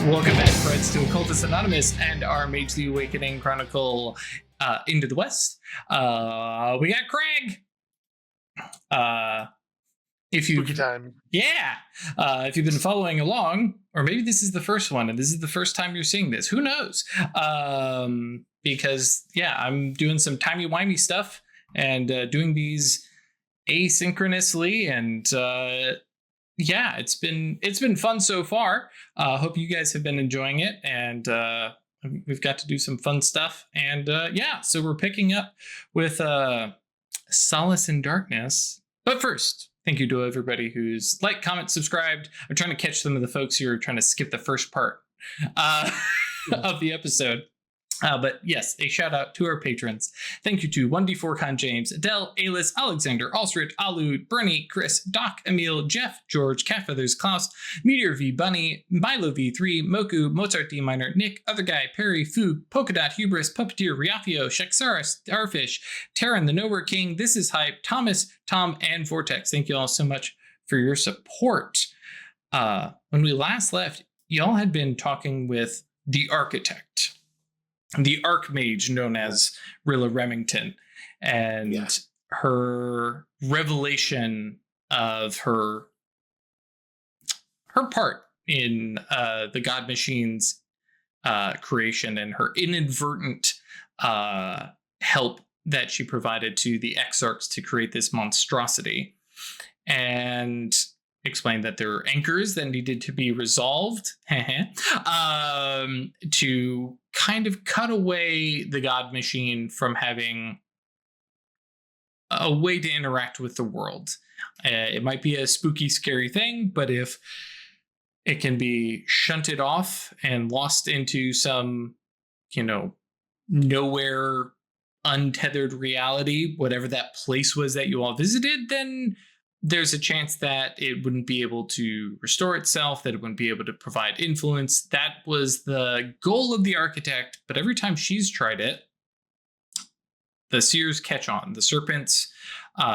Welcome back, friends, to Occultists Anonymous and our Mage the Awakening Chronicle Into the West. We got Craig. If you Spooky time. If you've been following along, or maybe this is the first one and this is the first time you're seeing this, who knows? Because I'm doing some timey-wimey stuff and doing these asynchronously, and it's been fun so far. Hope you guys have been enjoying it, and we've got to do some fun stuff. And so we're picking up with Solace in Darkness. But first, thank you to everybody who's liked, comment, subscribed. I'm trying to catch some of the folks who are trying to skip the first part of the episode. But yes, a shout out to our patrons. Thank you to 1D4Con James, Adele, Alice, Alexander, Alsrich, Alu, Bernie, Chris, Doc, Emil, Jeff, George, Catfeathers, Klaus, Meteor V, Bunny, Milo V3, Moku, Mozart D Minor, Nick, Other Guy, Perry, Foog, Polkadot, Hubris, Puppeteer, Riafio, Shaxara, Starfish, Terran, the Nowhere King, This Is Hype, Thomas, Tom, and Vortex. Thank you all so much for your support. When we last left, y'all had been talking with the Architect, the Archmage known as Rilla Remington, and her revelation of her part in the God Machine's creation, and her inadvertent help that she provided to the Exarchs to create this monstrosity, and explained that there are anchors that needed to be resolved to kind of cut away the God Machine from having a way to interact with the world. It might be a spooky, scary thing, but if it can be shunted off and lost into some, nowhere, untethered reality, whatever that place was that you all visited, then there's a chance that it wouldn't be able to restore itself, that it wouldn't be able to provide influence. That was the goal of the Architect, but every time she's tried it, the Seers catch on. The Serpents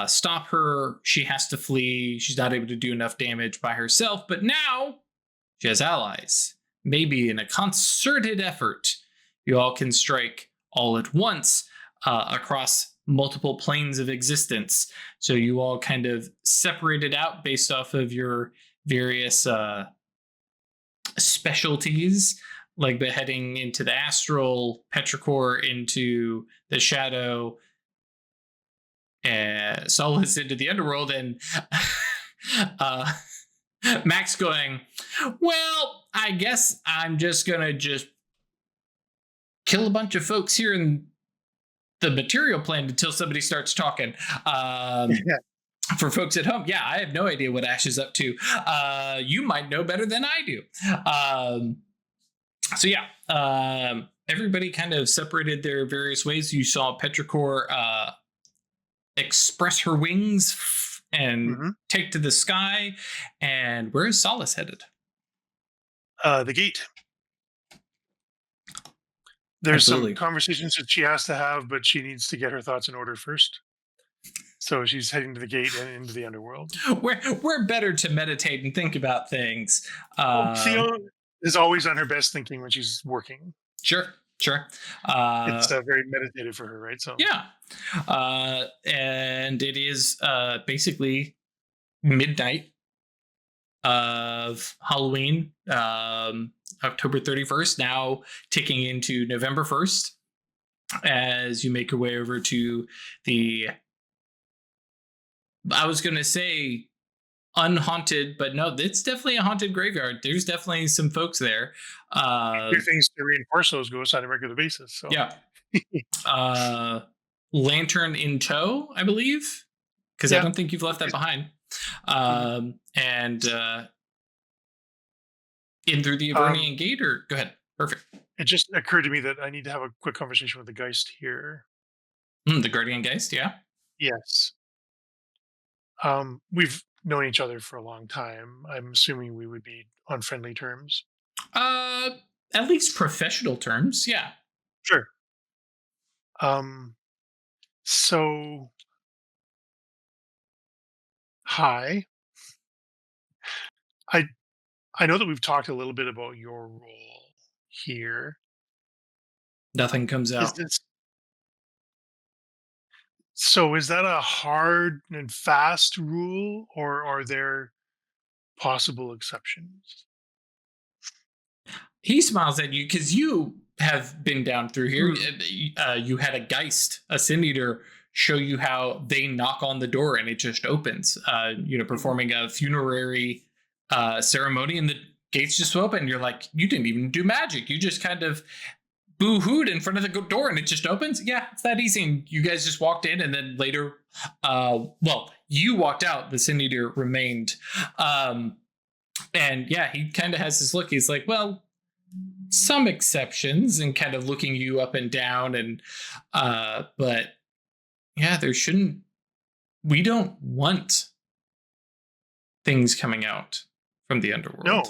stop her. She has to flee. She's not able to do enough damage by herself, but now she has allies. Maybe in a concerted effort, you all can strike all at once across multiple planes of existence. So you all kind of separated out based off of your various specialties, like beheading into the astral, petrichor into the shadow, Solace into the underworld, and Max going, well, I guess I'm just gonna kill a bunch of folks here in the material plane until somebody starts talking. For folks at home, I have no idea what Ash is up to. You might know better than I do. Everybody kind of separated their various ways. You saw Petrichor express her wings and take to the sky. And where is Solace headed? The gate. There's Absolutely. some conversations that she has to have, but she needs to get her thoughts in order first. So she's heading to the gate and into the underworld. We're better to meditate and think about things. Theo is always on her best thinking when she's working. Sure. It's very meditative for her, right? So and it is basically midnight of Halloween, October 31st, now ticking into November 1st, as you make your way over to the, I was going to say unhaunted, but no, it's definitely a haunted graveyard. There's definitely some folks there. Do things to reinforce those ghosts on a regular basis. So. Lantern in tow, I believe, because I don't think you've left that behind. And in through the Avernian gate, or go ahead. Perfect. It just occurred to me that I need to have a quick conversation with the Geist here. The Guardian Geist, yeah? Yes. We've known each other for a long time. I'm assuming we would be on friendly terms. At least professional terms, yeah. Sure. So, hi. I know that we've talked a little bit about your role here. Nothing comes Is out. this so? Is that a hard and fast rule, or are there possible exceptions? He smiles at you because you have been down through here. Mm, You had a Geist, a Sin Eater, show you how they knock on the door and it just opens. mhm. Performing a funerary ceremony, and the gates just open. You're like, you didn't even do magic. You just kind of boo-hooed in front of the door and it just opens. Yeah, it's that easy. And you guys just walked in, and then later, you walked out. The Sin Eater remained. And yeah, he kind of has this look. He's like, well, some exceptions, and kind of looking you up and down, and but yeah, there shouldn't, we don't want things coming out from the underworld. No,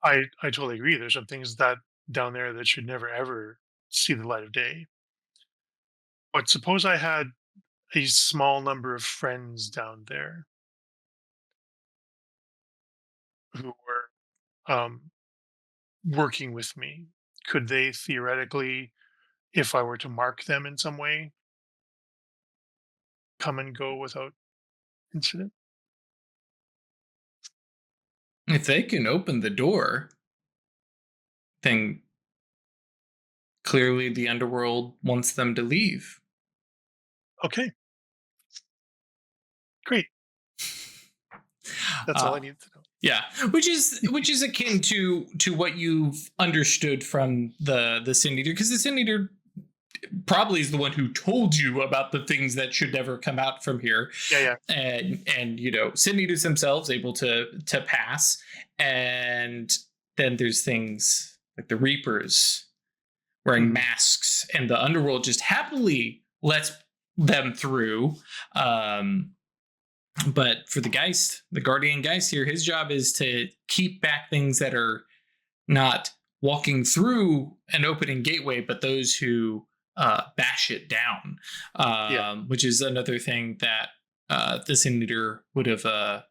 I totally agree. There's some things that down there that should never ever see the light of day. But suppose I had a small number of friends down there who were working with me. Could they theoretically, if I were to mark them in some way, come and go without incident? If they can open the door, then clearly the underworld wants them to leave. Okay, great. That's all I uh, need to know. yeah, which is akin to what you've understood from the Sin Eater, because the Sin Eater probably is the one who told you about the things that should never come out from here. Yeah, yeah. And Sin Eaters themselves able to pass. And then there's things like the Reapers wearing Mhm. masks, and the underworld just happily lets them through. But for the Geist, the Guardian Geist here, his job is to keep back things that are not walking through an opening gateway, but those who bash it down, Yeah. which is another thing that the Sin Eater would have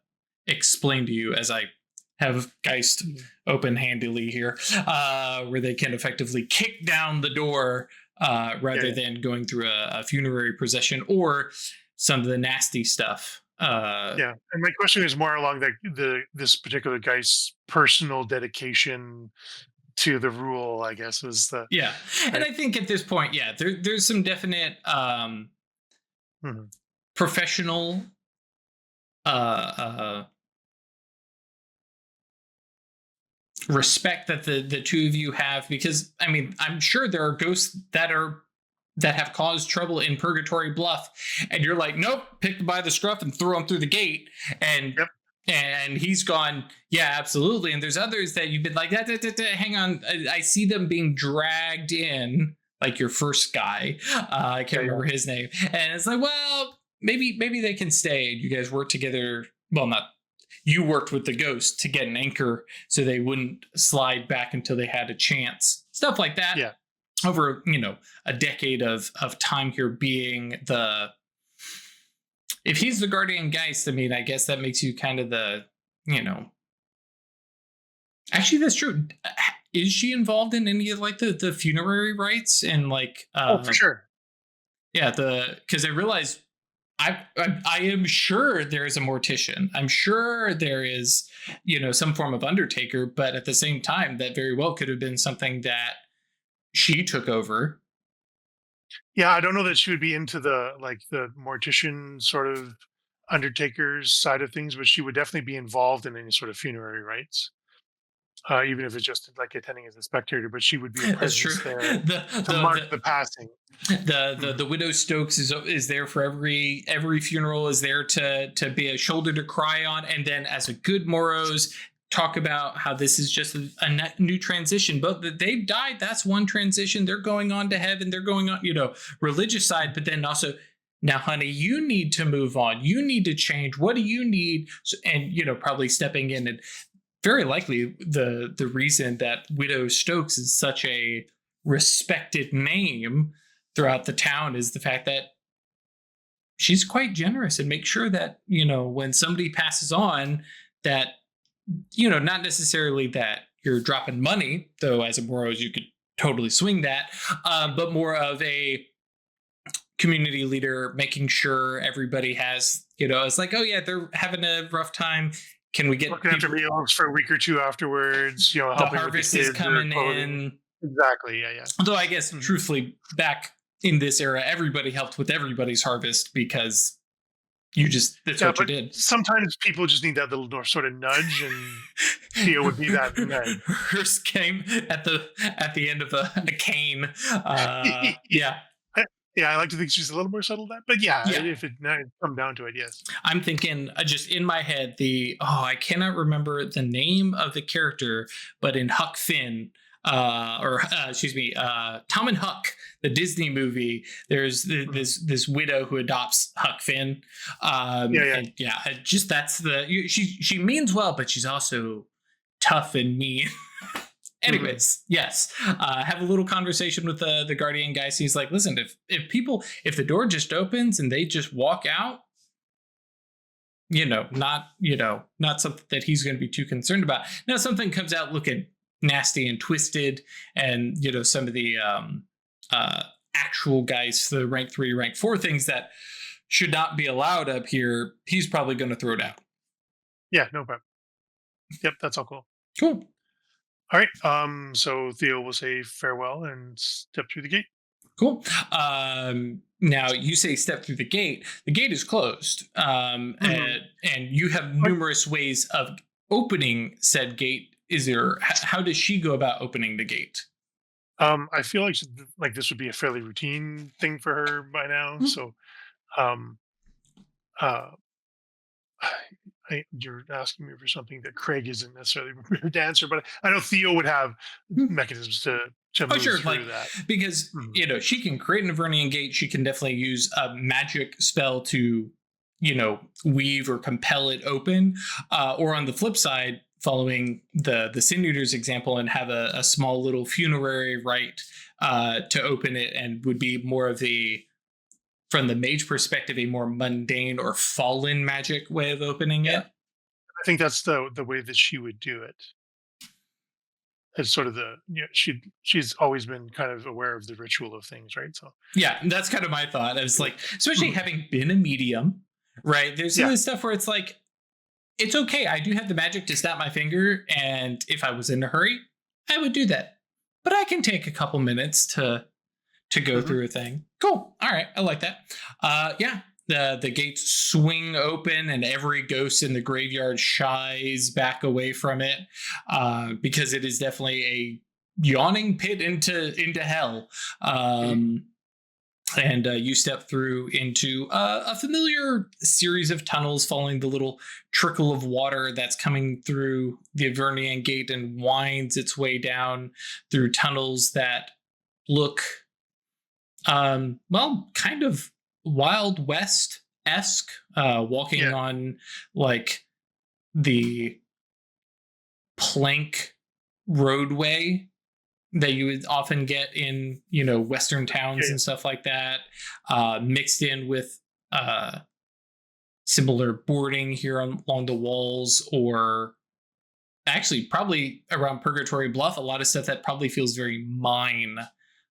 explained to you, as I have Geist Mhm. open handily here, where they can effectively kick down the door Yeah, rather yeah. than going through a funerary procession or some of the nasty stuff. Yeah. And my question is more along the this particular guy's personal dedication to the rule, I guess, is the Yeah, and right. I think at this point, yeah, there's some definite Mhm. professional uh, respect that the two of you have, because I mean, I'm sure there are ghosts that have caused trouble in Purgatory Bluff, and you're like, nope, pick him by the scruff and throw him through the gate, and Yep. he's gone, yeah, absolutely. And there's others that you've been like, hang on, I see them being dragged in, like your first guy, I Yeah, can't yeah. remember his name, and it's like, well, maybe they can stay, and you guys work together. Well, not you worked with the ghost to get an anchor so they wouldn't slide back until they had a chance, stuff like that, Yeah. over a decade of time here being the, if he's the Guardian Geist, I mean, I guess that makes you kind of the, you know actually, that's true. Is she involved in any of like the funerary rites, and like Oh, for sure. yeah, the, because I realize I am sure there is a mortician. I'm sure there is, some form of undertaker, but at the same time, that very well could have been something that she took over. Yeah, I don't know that she would be into the mortician sort of undertaker's side of things, but she would definitely be involved in any sort of funerary rites, even if it's just like attending as a spectator. But she would be a That's true. presence there The to mark the the passing. the Mhm. widow Stokes is there for every funeral, is there to be a shoulder to cry on, and then as a good Moros talk about how this is just a new transition, but that they've died, that's one transition, they're going on to heaven, they're going on, religious side, but then also, now honey, you need to move on, you need to change, what do you need? And probably stepping in, and very likely the reason that widow Stokes is such a respected name throughout the town is the fact that she's quite generous and makes sure that when somebody passes on, that not necessarily that you're dropping money, though as a Boros you could totally swing that, but more of a community leader making sure everybody has, it's like, oh yeah, they're having a rough time. Can we get Looking after people? meals for a week or two afterwards, The helping with the harvest is kids or coming clothing. in. Exactly. Yeah, yeah. Though I guess Mhm. truthfully, back in this era, everybody helped with everybody's harvest because that's Yeah, what you but did. sometimes people just need that little sort of nudge, and Theo would be that nudge. Hearst came at the end of a cane. Yeah, Yeah, I like to think she's a little more subtle than that, but yeah, yeah. if it now come down to it, yes. I'm thinking just in my head I cannot remember the name of the character, but in Huck Finn, or excuse me, Tom and Huck, the Disney movie. There's Mhm. this widow who adopts Huck Finn, Yeah, yeah. and yeah, just that's she means well, but she's also tough and mean. Mhm. Anyways, yes, have a little conversation with the guardian guy. So he's like, listen, if the door just opens and they just walk out, not something that he's going to be too concerned about. Now, something comes out looking nasty and twisted, and some of the uh, actual guys, the rank 3, rank 4 things that should not be allowed up here, he's probably going to throw down. Yeah, no problem. Yep, that's all cool. Cool. All right. So Theo will say farewell and step through the gate. Cool. Now you say step through the gate. The gate is closed, Mhm. and you have Right. numerous ways of opening said gate. How does she go about opening the gate? I feel like this would be a fairly routine thing for her by now. Hmm. So, um, uh, you're asking me for something that Craig isn't necessarily prepared to answer, but I know Theo would have mechanisms to Oh, move sure. Like, through that. because, Mhm. she can create an Avernian gate. She can definitely use a magic spell to, weave or compel it open. Or on the flip side, following the Sin Eater's example, and have a small little funerary rite to open it, and would be more of from the mage perspective, a more mundane or fallen magic way of opening Yeah, it. I think that's the way that she would do it. It's sort of she's always been kind of aware of the ritual of things, right? So, Yeah, that's kind of my thought. I was yeah. like, especially Mhm. having been a medium, right? There's some of Yeah. this stuff where it's like, it's okay. I do have the magic to snap my finger, and if I was in a hurry, I would do that. But I can take a couple minutes to go Mhm. through a thing. Cool. All right, I like that. Yeah, the gates swing open, and every ghost in the graveyard shies back away from it, because it is definitely a yawning pit into hell. Mhm. And you step through into a familiar series of tunnels, following the little trickle of water that's coming through the Avernian gate and winds its way down through tunnels that look, kind of Wild West esque, walking Yeah. on like the plank roadway that you would often get in western Yeah. towns Yeah. and stuff like that, mixed in with uh similar boarding here along the walls, or actually probably around Purgatory Bluff, a lot of stuff that probably feels very mine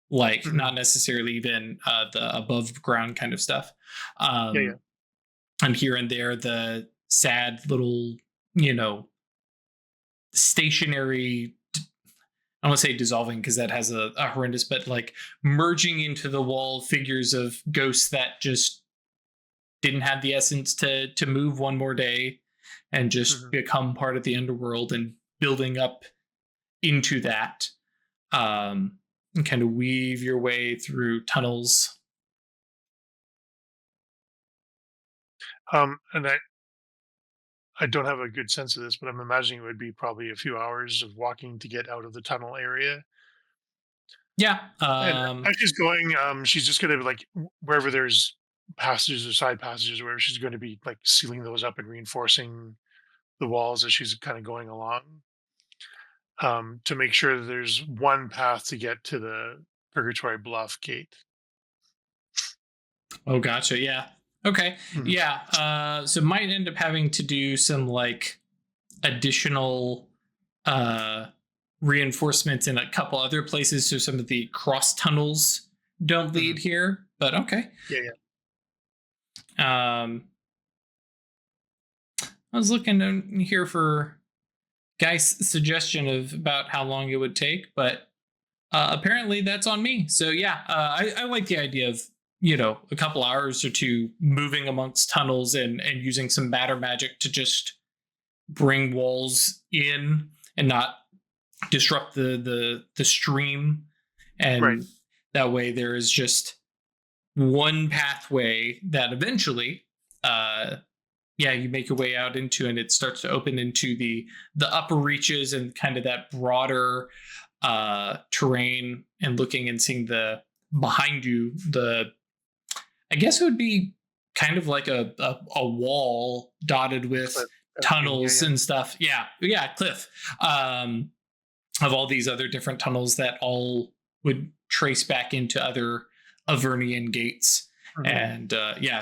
like, Mhm. not necessarily even the above ground kind of stuff. Yeah. Yeah. um and here and there the sad little, you know stationary, I won't say dissolving because that has a horrendous, but like merging into the wall figures of ghosts that just didn't have the essence to move one more day, and just Mhm. become part of the underworld, and building up into that, and kind of weave your way through tunnels. And I don't have a good sense of this, but I'm imagining it would be probably a few hours of walking to get out of the tunnel area. Yeah. And as she's going, she's just gonna like wherever there's passages or side passages, where she's going to be like sealing those up and reinforcing the walls as she's kind of going along, to make sure that there's one path to get to the Purgatory Bluff gate. Oh, gotcha. Yeah. Okay. Mhm. Yeah. So might end up having to do some like additional reinforcements in a couple other places, so some of the cross tunnels don't lead here. But okay. Yeah, I was looking in here for Guy's suggestion of about how long it would take, but apparently that's on me. So yeah, I like the idea of a couple hours or two moving amongst tunnels and using some matter magic to just bring walls in and not disrupt the stream, and right. that way there is just one pathway that eventually you make your way out into, and it starts to open into the upper reaches and kind of that broader terrain, and looking and seeing the behind you, I guess it would be kind of like a wall dotted with Cliff. tunnels and stuff. Yeah, cliff. Of all these other different tunnels that all would trace back into other Avernian gates. And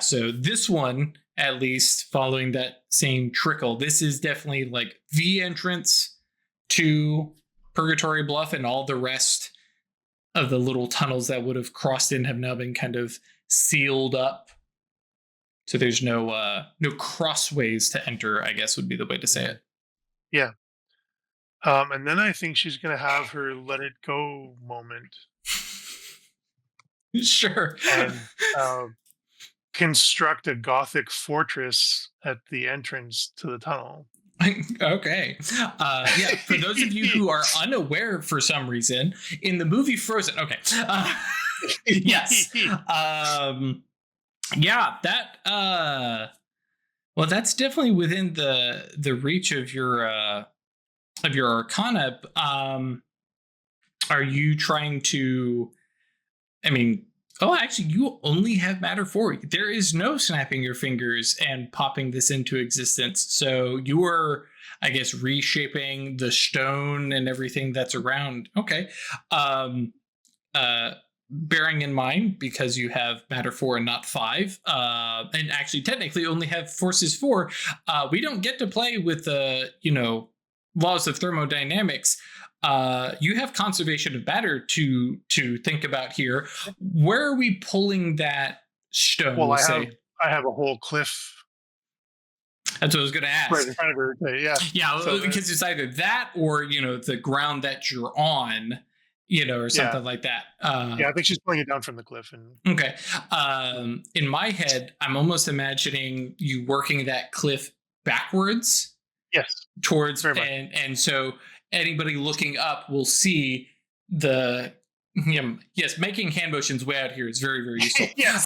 so this one, at least following that same trickle, this is definitely like the entrance to Purgatory Bluff, and all the rest of the little tunnels that would have crossed in have now been kind of sealed up. So there's no crossways to enter, I guess would be the way to say it. Yeah. And then I think she's going to have her let it go moment. Sure. And construct a Gothic fortress at the entrance to the tunnel. Okay. For those of you who are unaware for some reason, in the movie Frozen, okay. Yes. That's definitely within the reach of your Arcana. Are you trying to, actually, you only have matter 4. There is no snapping your fingers and popping this into existence. So you are, I guess, reshaping the stone and everything that's around. Okay. Bearing in mind, because you have matter 4 and not 5, and actually technically only have forces 4, we don't get to play with the, laws of thermodynamics. You have conservation of matter to think about here. Where are we pulling that stone? Well, I have a whole cliff. That's what I was going to ask. Right in front of her. Yeah. So, because it's either that or the ground that you're on, or something like that. I think she's pulling it down from the cliff. Okay. In my head, I'm almost imagining you working that cliff backwards. Yes. Towards, and so anybody looking up will see making hand motions way out here is very, very useful. Yes.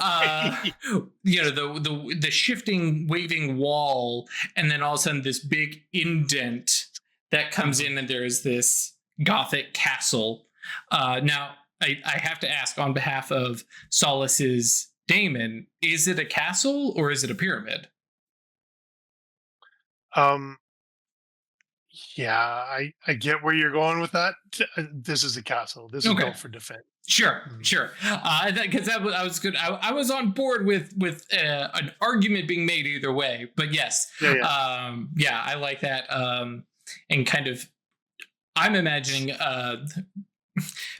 The shifting, waving wall, and then all of a sudden this big indent that comes in, and there's this Gothic castle. Now, I have to ask on behalf of Solace's Damon, is it a castle or is it a pyramid? Yeah, I get where you're going with that. This is a castle. This is built for defense. Sure. Because I was good. I was on board with an argument being made either way. But yes, I like that. And kind of, I'm imagining,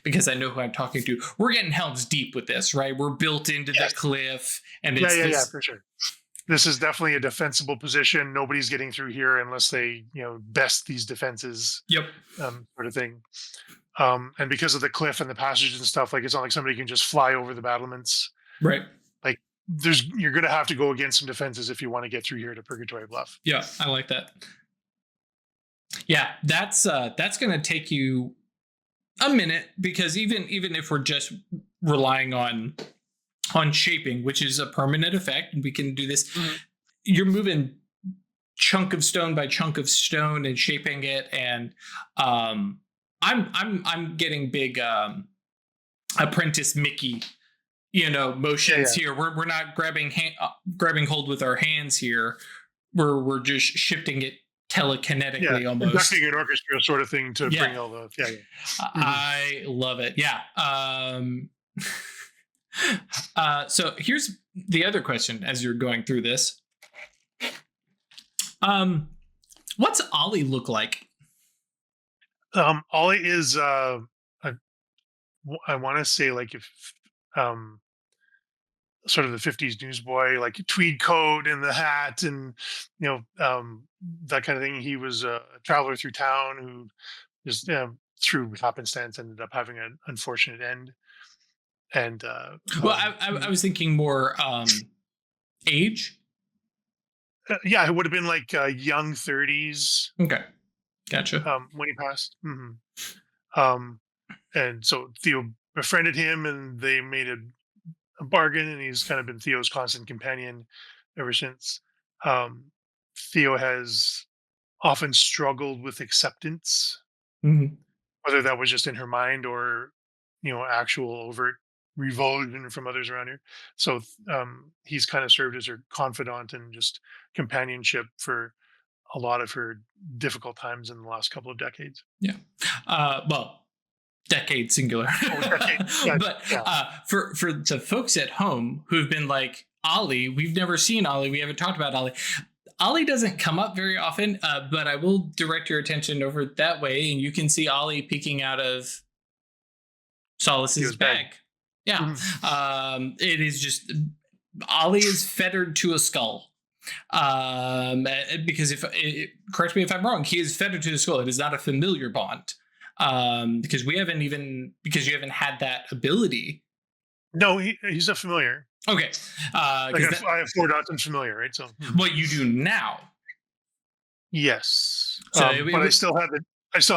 because I know who I'm talking to, we're getting Helm's Deep with this, right? We're built into the cliff, and it's for sure. This is definitely a defensible position. Nobody's getting through here unless they, best these defenses. Yep. Sort of thing. And because of the cliff and the passages and stuff, like, it's not like somebody can just fly over the battlements. Right. Like, you're going to have to go against some defenses if you want to get through here to Purgatory Bluff. Yeah, I like that. Yeah, that's going to take you a minute, because even if we're just relying on shaping, which is a permanent effect, and we can do this. You're moving chunk of stone by chunk of stone and shaping it, and I'm getting big apprentice Mickey, motions here. We're not grabbing hold with our hands here. We're just shifting it telekinetically, almost conducting an orchestra sort of thing to bring all the I love it. So here's the other question as you're going through this. What's Ollie look like? Ollie is I, I want to say like if um sort of the 50s newsboy, like tweed coat and the hat and that kind of thing. He was a traveler through town who just through happenstance ended up having an unfortunate end. And Well, I was thinking more age. yeah, it would have been like young 30s Okay, gotcha. when he passed. Um, and so Theo befriended him, and they made a bargain, and he's kind of been Theo's constant companion ever since. Um, Theo has often struggled with acceptance, Hmm. whether that was just in her mind or, actual overt revulsion from others around her. So he's kind of served as her confidant and just companionship for a lot of her difficult times in the last couple of decades. Yeah. Well, decade singular. Oh, decade. Yeah, But yeah. for the folks at home who've been like, Ollie, we've never seen Ollie, we haven't talked about Ollie. Ollie doesn't come up very often, but I will direct your attention over that way, and you can see Ollie peeking out of Solace's Theo's bag. bag. Yeah. Mhm. It is just Ollie is fettered to a skull. Because correct me if I'm wrong, he is fettered to the skull. It is not a familiar bond. Because you haven't had that ability. No, he's a familiar. Okay. Like I have 4 dots and familiar, right? So What you do now. yes, So but I still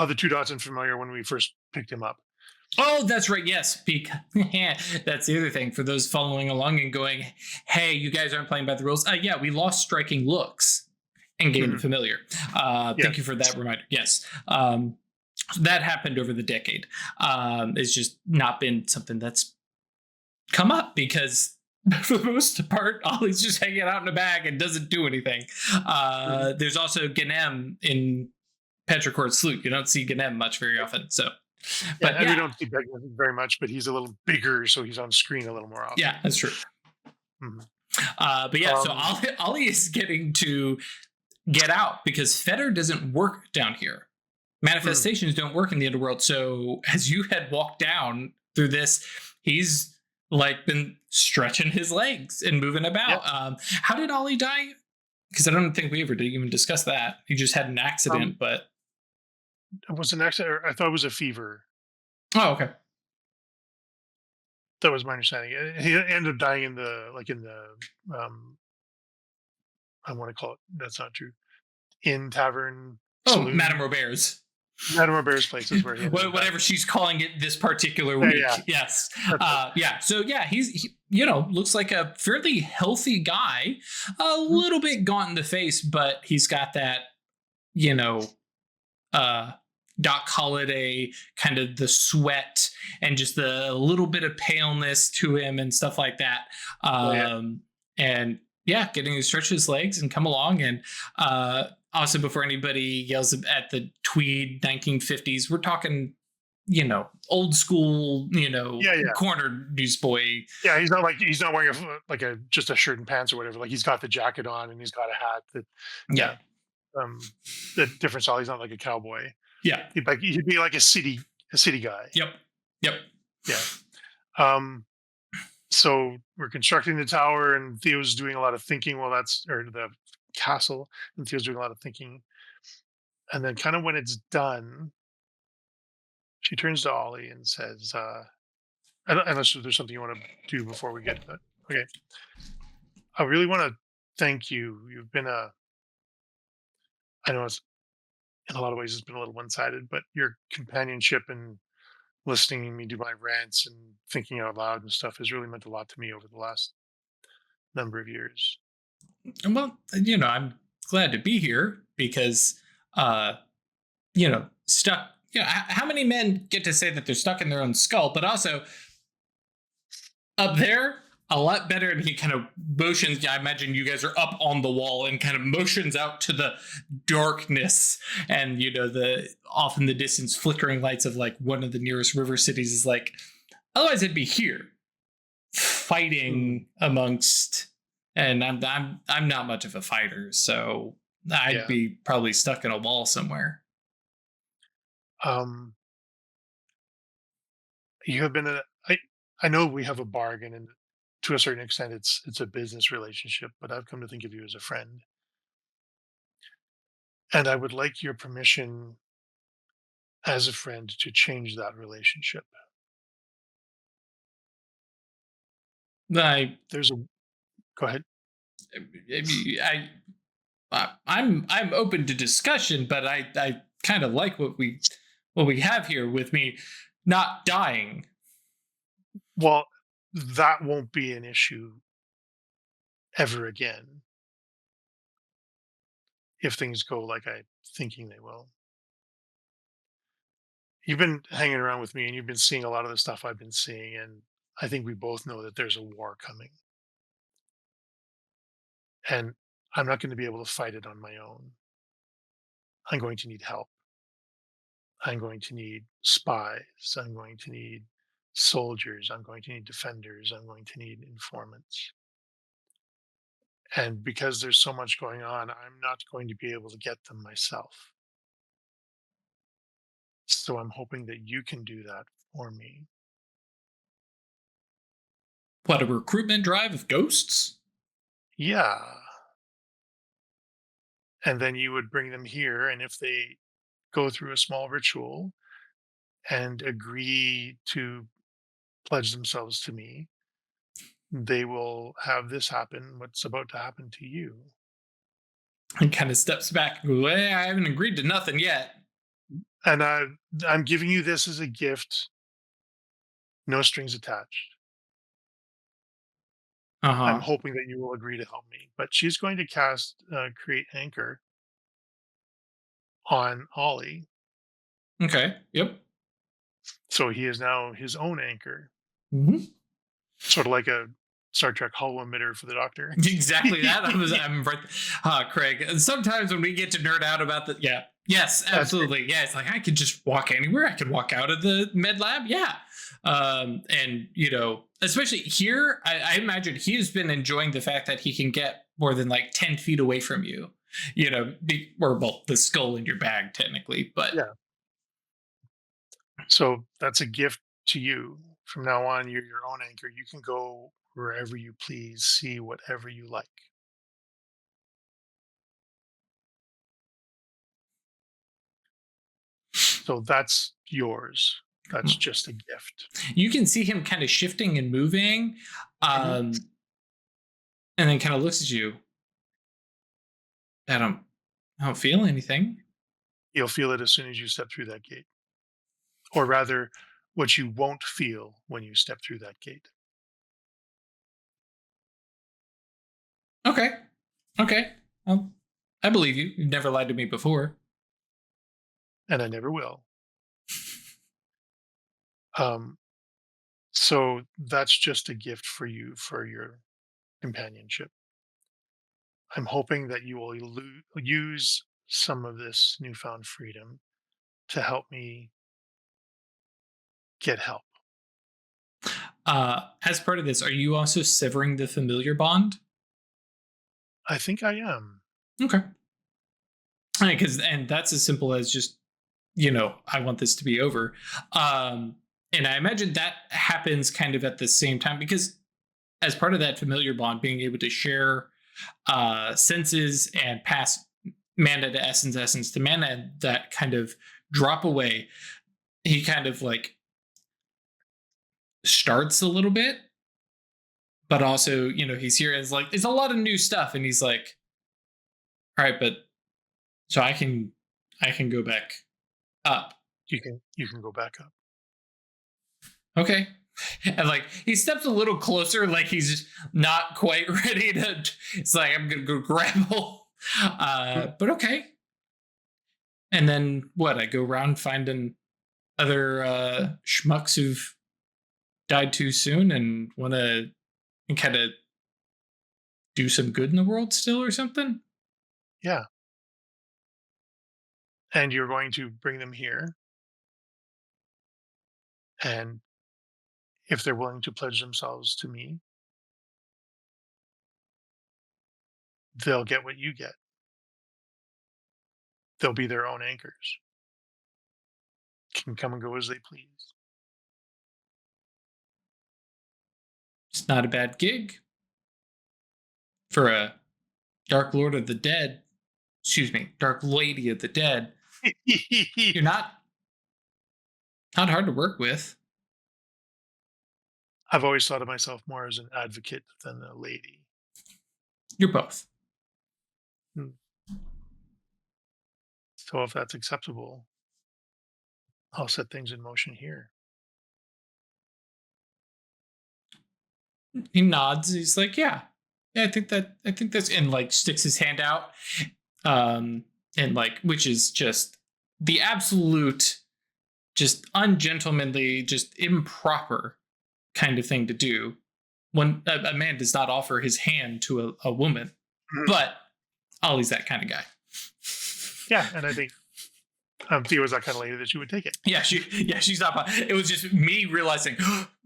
have the 2 dots and familiar when we first picked him up. oh, that's right. Yes, because that's the other thing for those following along and going, "Hey, you guys aren't playing by the rules." Yeah, we lost striking looks and gained Mhm. familiar. Yeah. Thank you for that reminder. Yes, that happened over the decade. It's just not been something that's come up because for the most part, Ollie's just hanging out in a bag and doesn't do anything. Mhm. There's also Ganem in Petrichor's Sloot. You don't see Ganem much very often. So, Yeah, but and we yeah, don't see Beckman very much, but he's a little bigger, so he's on screen a little more yeah, often. that's true. Mhm. But yeah, so Um, Ollie is getting to get out because Fetter doesn't work down here. mm, Manifestations don't work in the underworld. So as you had walked down through this, he's like been stretching his legs and moving yeah. about. How did Ollie die? Because I don't think we ever did even discuss that. He just had an accident, Um, but it was an accident. I thought it was a fever. oh, okay. That was my understanding. He ended up dying in the um, I want to call it. That's not true. In tavern Oh, Madame saloon. Robert's. Madame Robert's place is where he ended up Whatever dying. she's calling it this particular Yeah, week. yeah, Yes. that's right. Yeah. So yeah, looks like a fairly healthy guy, a Mhm. little bit gaunt in the face, but he's got that, you know, uh, Doc Holliday kind of the sweat and just the little bit of paleness to him and stuff like that. Oh yeah. And yeah, getting to stretch his legs and come along. And also, before anybody yells at the tweed 1950s, we're talking, old school, Yeah, yeah. corner newsboy. Yeah, he's not wearing like a just a shirt and pants or whatever. Like he's got the jacket on and he's got a hat that Yeah. yeah. The different style. He's not like a cowboy. Yeah. He'd be like a city guy. Yep. Yep. Yeah. Um so we're constructing the tower and Theo's doing a lot of thinking while that's or the castle and Theo's doing a lot of thinking. And then kind of when it's done, she turns to Ollie and says, unless there's something you want to do before we get to that. Okay. I really want to thank you. You've been I know it's in a lot of ways it's been a little one-sided, but your companionship and listening to me do my rants and thinking out loud and stuff has really meant a lot to me over the last number of years. Well, I'm glad to be here because, stuck. How many men get to say that they're stuck in their own skull, but also up there, a lot better. And he kind of motions. I imagine you guys are up on the wall and kind of motions out to the darkness, and the off in the distance flickering lights of like one of the nearest river cities is like. Otherwise, it'd be here Mm. fighting amongst. And I'm not much of a fighter, so I'd Yeah. be probably stuck in a wall somewhere. Um, you have been a I know we have a bargain, and to a certain extent it's a business relationship, but I've come to think of you as a friend. And I would like your permission as a friend to change that relationship. I, There's a Go ahead. I'm open to discussion, but I kind of like what we have here with me not dying. Well, that won't be an issue ever again if things go like I'm thinking they will. You've been hanging around with me and you've been seeing a lot of the stuff I've been seeing, and I think we both know that there's a war coming. And I'm not going to be able to fight it on my own. I'm going to need help. I'm going to need spies. I'm going to need soldiers. I'm going to need defenders. I'm going to need informants. And because there's so much going on, I'm not going to be able to get them myself. So I'm hoping that you can do that for me. What, a recruitment drive of ghosts? Yeah. And then you would bring them here. And if they go through a small ritual and agree to pledge themselves to me, they will have this happen, what's about to happen to you. And kind of steps back and goes, I haven't agreed to nothing yet. And I'm giving you this as a gift, no strings attached. Uh I'm huh. hoping that you will agree to help me. But she's going to create anchor on Ollie. Okay. Yep. So he is now his own anchor, Hmm. sort of like a Star Trek hollow emitter for the Doctor. Exactly that. I'm right. Craig. And sometimes when we get to nerd out about the, yeah, yes, That's great. absolutely. Yeah. It's like, I could just walk anywhere. I could walk out of the med lab. Yeah. And, especially here, I imagine he's been enjoying the fact that he can get more than like 10 feet away from you, or well, the skull in your bag, technically. But Yeah. So that's a gift to you. From now on, you're your own anchor. You can go wherever you please, see whatever you like. So that's yours. That's just a gift. you can see him kind of shifting and moving, Mhm. um, and then kind of looks at you. I don't, I don't feel anything. You'll feel it as soon as you step through that gate, or rather, what you won't feel when you step through that gate. Okay. Okay. Well, I believe you. You've never lied to me before. And I never will. Um, so that's just a gift for you for your companionship. I'm hoping that you will use some of this newfound freedom to help me get help. As part of this, are you also severing the familiar bond? I think I am. Okay. Because and that's as simple as just I want this to be over. Um, and I imagine that happens kind of at the same time because as part of that familiar bond, being able to share senses and pass mana to essence, essence to mana, and that kind of drop away. He kind of like starts a little bit, but also, he's here as like, it's a lot of new stuff. And he's like, all right, but so I can go back up. You can go back up. Okay. And like he steps a little closer, like he's just not quite ready to. It's like I'm gonna go grapple. Mm, But okay. And then what? I go around finding other schmucks who've died too soon and want to kind of do some good in the world still or something. yeah. And you're going to bring them here. And if they're willing to pledge themselves to me, they'll get what you get. they'll be their own anchors, can come and go as they please. It's not a bad gig for a Dark Lord of the Dead. Excuse me, Dark Lady of the Dead. You're not hard to work with. I've always thought of myself more as an advocate than a lady. You're both. Hmm. So if that's acceptable, I'll set things in motion here. He nods. He's like, yeah, I think that's, and like sticks his hand out, and like, which is just the absolute, just ungentlemanly, just improper kind of thing to do when a man does not offer his hand to a woman. Mhm. But Ollie's that kind of guy. Yeah, and I think Theo was that kind of lady that she would take it. She's not. It was just me realizing,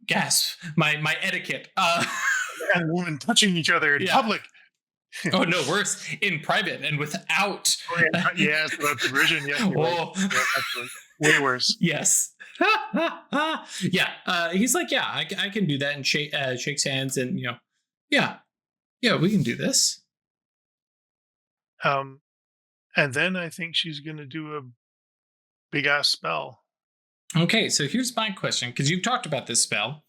gasp, my etiquette. And women touching each other in Yeah. public. Oh no, worse, in private and without. Yes, without supervision. Yes, you're right. Oh, Yeah, absolutely. Way worse. yes. Yeah, he's like, yeah, I can do that, and shakes hands, and yeah, we can do this. Um, and then I think she's going to do a big ass spell. Okay, so here's my question, because you've talked about this spell.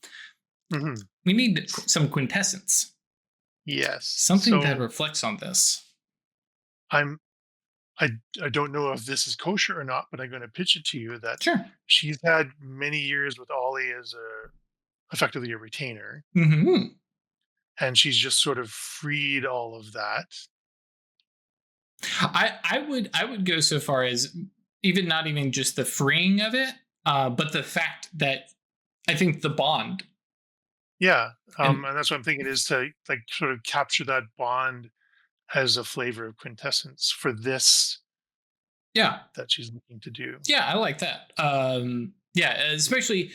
Hmm. We need some quintessence, Yes, something so that reflects on this. I'm. I don't know if this is kosher or not, but I'm going to pitch it to you that Sure. she's had many years with Ollie as effectively a retainer, Hmm. and she's just sort of freed all of that. I would go so far as even not even just the freeing of it, but the fact that I think the bond. Yeah, And and that's what I'm thinking is to like sort of capture that bond as a flavor of quintessence for this yeah, that she's looking to do. yeah, I like that. Yeah, especially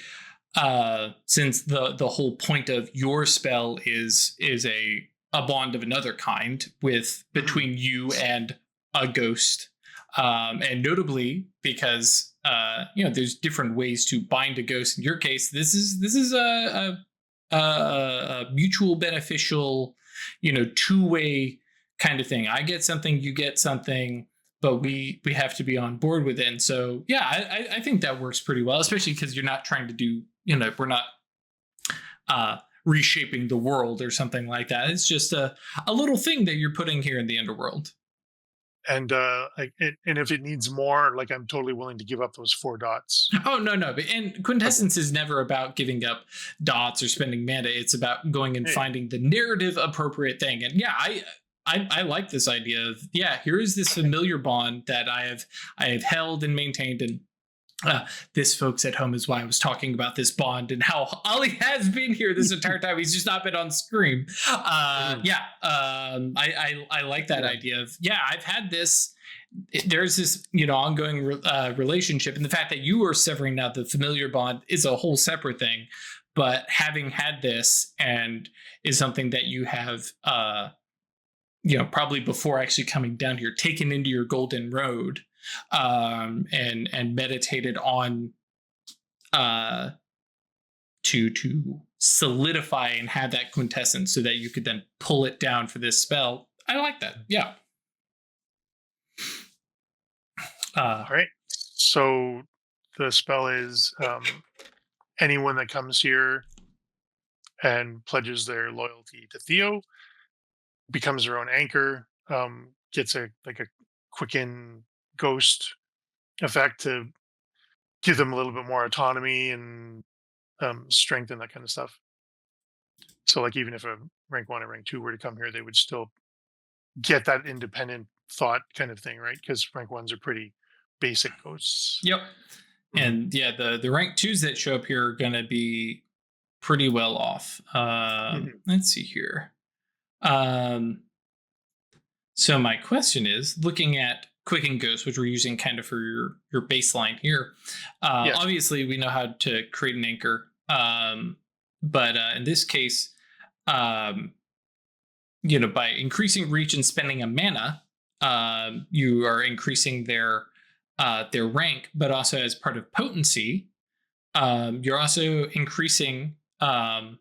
since the whole point of your spell is a bond of another kind with Mhm. between you and a ghost, and notably because there's different ways to bind a ghost. In your case, this is a mutual beneficial, two-way kind of thing. I get something, you get something, but we have to be on board with it. And so yeah, I think that works pretty well, especially because you're not trying to do, we're not reshaping the world or something like that. It's just a little thing that you're putting here in the underworld. And and if it needs more, like I'm totally willing to give up those 4 dots. Oh no, but and Okay. quintessence is never about giving up dots or spending mana. It's about going and Yeah. finding the narrative appropriate thing. And yeah, I like this idea of, yeah, here is this familiar bond that I have held and maintained. And this, folks at home, is why I was talking about this bond and how Ollie has been here this entire time. He's just not been on screen. Mhm. Yeah, I like that Yeah. idea of, yeah, I've had this. There's this ongoing relationship, and the fact that you are severing now the familiar bond is a whole separate thing. But having had this and is something that you have probably before actually coming down here, taken into your golden road, and meditated on to solidify and have that quintessence so that you could then pull it down for this spell. I like that. Yeah. All right. So the spell is anyone that comes here and pledges their loyalty to Theo becomes their own anchor, gets a quicken ghost effect to give them a little bit more autonomy and strength and that kind of stuff. So like even if a rank 1 and rank 2 were to come here, they would still get that independent thought kind of thing, right? Because rank 1s are pretty basic ghosts. Yep. Mhm. And yeah, the rank 2s that show up here are going to be pretty well off. Mhm. Let's see here. So my question is, looking at Quicken Ghost, which we're using kind of for your baseline here. Yes. Obviously, we know how to create an anchor, but in this case, um, by increasing reach and spending a mana, you are increasing their their rank, but also as part of potency, you're also increasing uh,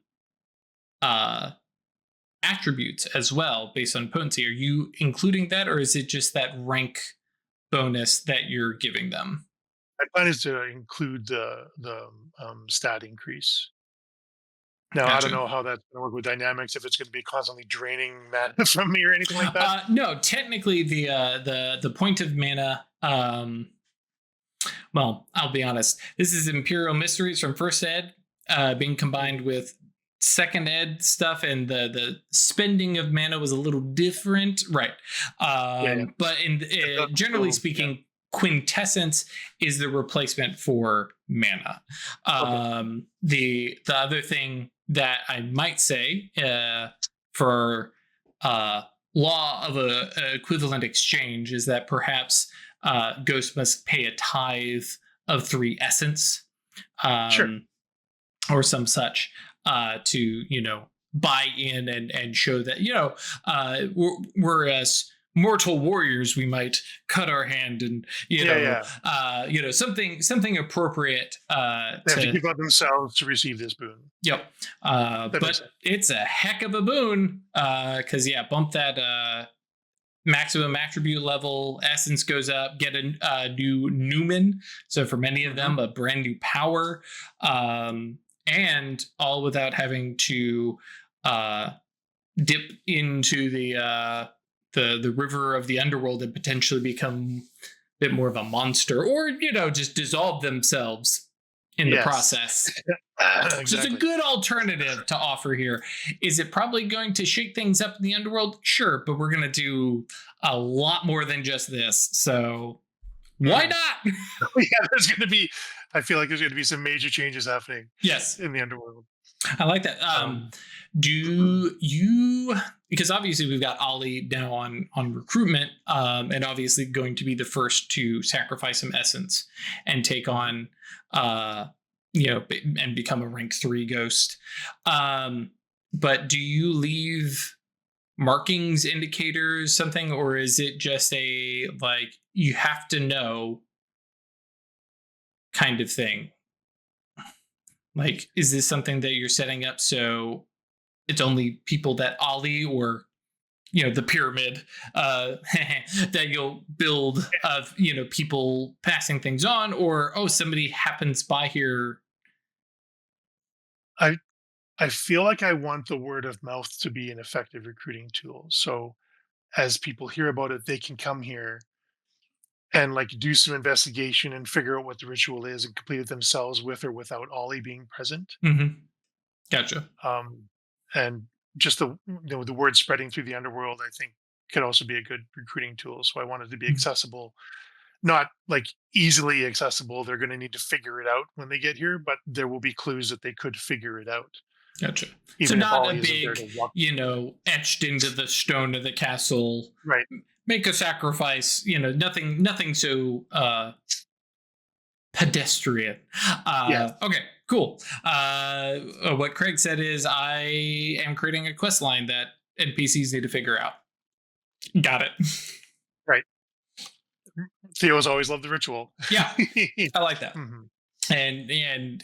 attributes as well based on potency. Are you including that, or is it just that rank bonus that you're giving them? My plan is to include the stat increase. Now, I don't Gotcha. know how that's going to work with dynamics, if it's going to be constantly draining mana from me or anything like that. No, technically the point of mana. Well, I'll be honest. This is Imperial Mysteries from First Ed, being combined with Second Ed stuff, and the spending of mana was a little different, right? Yeah, yeah. But in generally So, yeah. speaking, quintessence is the replacement for mana. Okay. The other thing that I might say, for uh, law of a equivalent exchange, is that perhaps Ghost must pay a tithe of 3 essence, Sure. um, or some such, to buy in and show that we're as mortal warriors, we might cut our hand, and Yeah, yeah. something appropriate, They have to to. give up themselves to receive this boon. Yep. That makes But sense. it's a heck of a boon, because yeah, bump that maximum attribute level, essence goes up, get a new Newman. So for many of Hmm. them, a brand new power, and all without having to uh, dip into the river of the underworld and potentially become a bit more of a monster, or just dissolve themselves in the Yes. process. So it's a Exactly. good alternative to offer here. Is it probably going to shake things up in the underworld? Sure, but we're going to do a lot more than just this. So why Mhm. not? Yeah, there's going to be. I feel like there's going to be some major changes happening Yes, in the underworld. I like that. Um, Do you? Because obviously we've got Ollie now on recruitment, and obviously going to be the first to sacrifice some essence and take on, uh, and become a rank 3 ghost. Um, but do you leave markings, indicators, something, or is it just a like you have to know kind of thing? Like, is this something that you're setting up so it's only people that Ollie, or the pyramid, that you'll build of people passing things on, or somebody happens by here? I I feel like I want the word of mouth to be an effective recruiting tool. So as people hear about it, they can come here and like do some investigation and figure out what the ritual is and complete it themselves with or without Ollie being present. Mm-hmm. Gotcha. Um, and just the word spreading through the underworld, I think, could also be a good recruiting tool. So I want it to be accessible, not like easily accessible. They're going to need to figure it out when they get here, but there will be clues that they could figure it out, Gotcha. So even if not a Ollie isn't there big, to walk. etched into the stone of the castle. Right. Make a sacrifice. Nothing so pedestrian. Yes. Okay, cool. What Craig said is, I am creating a quest line that NPCs need to figure out. Got it. Right. Theo's always loved the ritual. Yeah, I like that. Mhm. And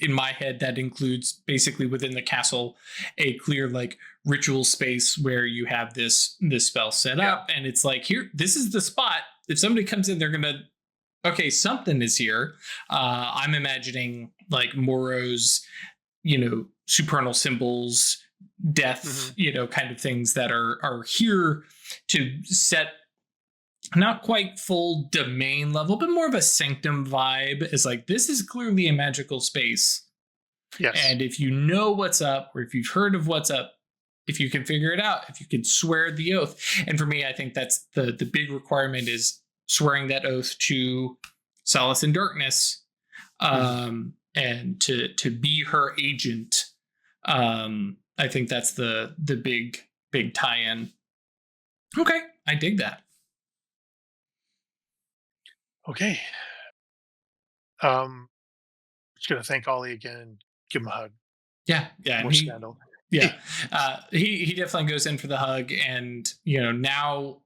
in my head, that includes basically within the castle a clear like ritual space where you have this spell set Yeah. up, and it's like, here, this is the spot. If somebody comes in, they're gonna, okay, something is here. I'm imagining like Moro's, supernal symbols, death, Hmm. kind of things that are here to set not quite full domain level, but more of a sanctum vibe. Is like, this is clearly a magical space. Yes. And if you know what's up, or if you've heard of what's up, if you can figure it out, if you can swear the oath. And for me, I think that's the big requirement, is swearing that oath to Solace in Darkness, Mhm. and to be her agent. I think that's the big tie-in. Okay, I dig that. Okay. Just gonna thank Ollie again and give him a hug. Yeah, yeah, and More scandal. yeah, he definitely goes in for the hug, and now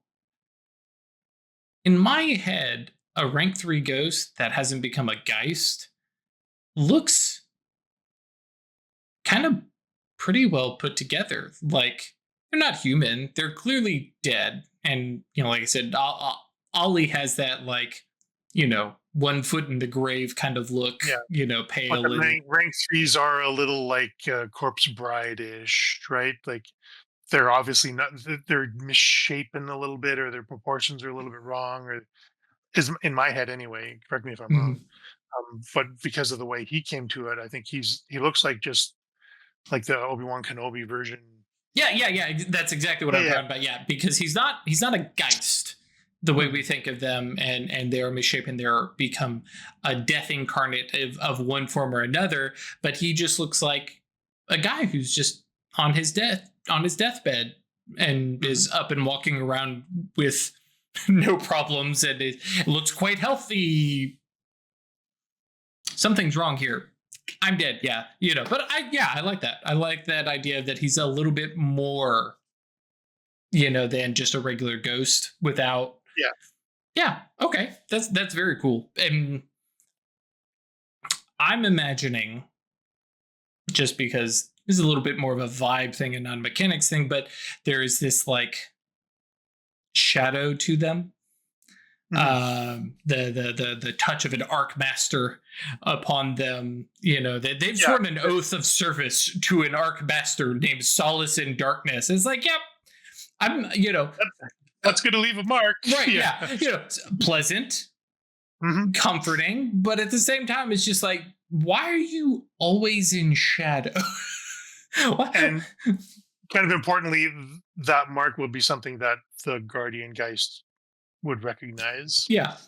in my head, a rank 3 ghost that hasn't become a Geist looks kind of pretty well put together. Like, they're not human, they're clearly dead. And, like I said, Ollie has that, like, 1 foot in the grave kind of look, Yeah. But the pale and rank threes are a little like corpse bride-ish, right? Like they're obviously not, they're misshapen a little bit, or their proportions are a little bit wrong, or is in my head anyway. Correct me if I'm wrong. Mhm. But because of the way he came to it, I think he looks like just like the Obi-Wan Kenobi version. Yeah. That's exactly what Yeah, I'm yeah, talking about. Yeah, because he's not a Geist the way we mhm, think of them, and they are misshapen. They're become a death incarnate of one form or another. But he just looks like a guy who's just on his deathbed, and mhm. is up and walking around with no problems, and it looks quite healthy. Something's wrong here. I'm dead. Yeah, But I like that. I like that idea that he's a little bit more, than just a regular ghost without. Yeah. Yeah. Okay. That's very cool. And I'm imagining, just because this is a little bit more of a vibe thing and not a mechanics thing, but there is this like shadow to them. Mhm. The touch of an arc master upon them. They've Yeah. sworn an oath of service to an arc master named Solace in Darkness. It's like, yep, I'm, uh, That's going to leave a mark. right, Yeah. yeah, it's pleasant, Hmm. comforting, but at the same time, it's just like, why are you always in shadow? What? And kind of importantly, that mark would be something that the Guardian Geist would recognize. Yeah.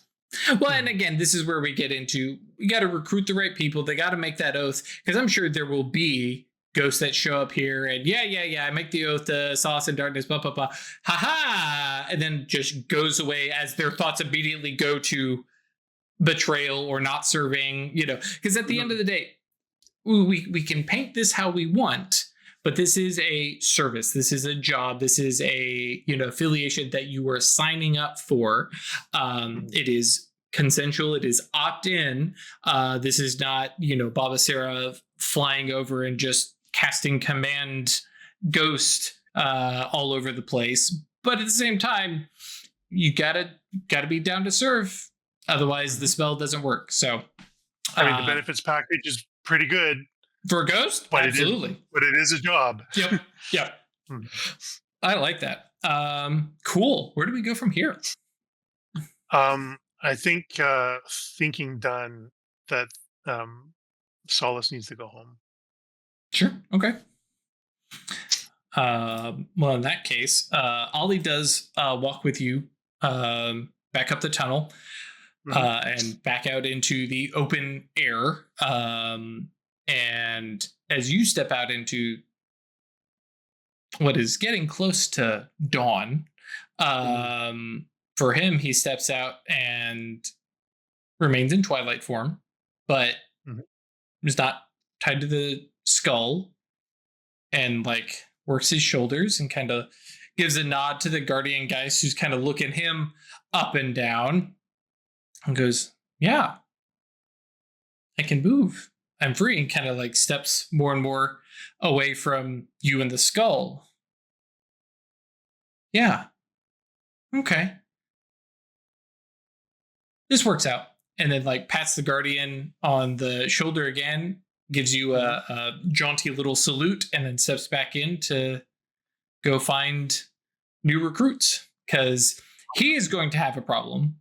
Well, and Mhm. again, this is where we get into, we got to recruit the right people. They got to make that oath, because I'm sure there will be ghosts that show up here and yeah, I make the oath to Sauce and Darkness, blah blah blah, ha ha, and then just goes away as their thoughts immediately go to betrayal or not serving. Because at the end Mhm. of the day, we can paint this how we want, but this is a service, this is a job, this is a affiliation that you are signing up for. Mhm. It is consensual, it is opt-in. This is not Baba Sarah flying over and just casting command ghost all over the place, but at the same time, you gotta be down to serve, otherwise the Mhm. spell doesn't work. So I mean, the uh benefits package is pretty good, for a ghost, but absolutely. it is a job. Yep. Yep. Mhm. I like that. Cool. Where do we go from here? I think thinking done that um, Solace needs to go home. Sure. Okay. Well, in that case, Ollie does walk with you back up the tunnel Hmm. and back out into the open air. And as you step out into what is getting close to dawn, Hmm. for him, he steps out and remains in twilight form, but Hmm. is not tied to the skull, and like works his shoulders and kind of gives a nod to the guardian guys who's kind of looking him up and down, and goes, yeah, I can move, I'm free, and kind of like steps more and more away from you and the skull. Yeah, okay, this works out. And then like pats the guardian on the shoulder again, gives you Hmm. a jaunty little salute, and then steps back in to go find new recruits, because he is going to have a problem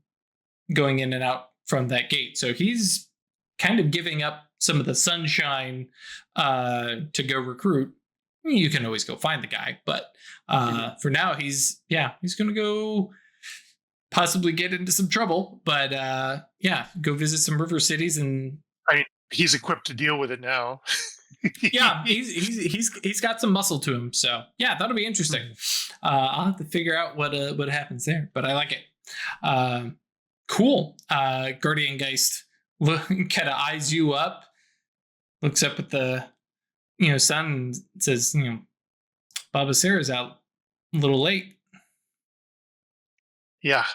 going in and out from that gate. So he's kind of giving up some of the sunshine to go recruit. You can always go find the guy, but Hmm. for now, he's going to go possibly get into some trouble. But go visit some river cities, and I mean, he's equipped to deal with it now. yeah, he's got some muscle to him. So yeah, that'll be interesting. Mhm. I'll have to figure out what happens there, but I like it. Cool. Guardian Geist kind of eyes you up, looks up at the sun, and says, Baba Sarah's out a little late. Yeah,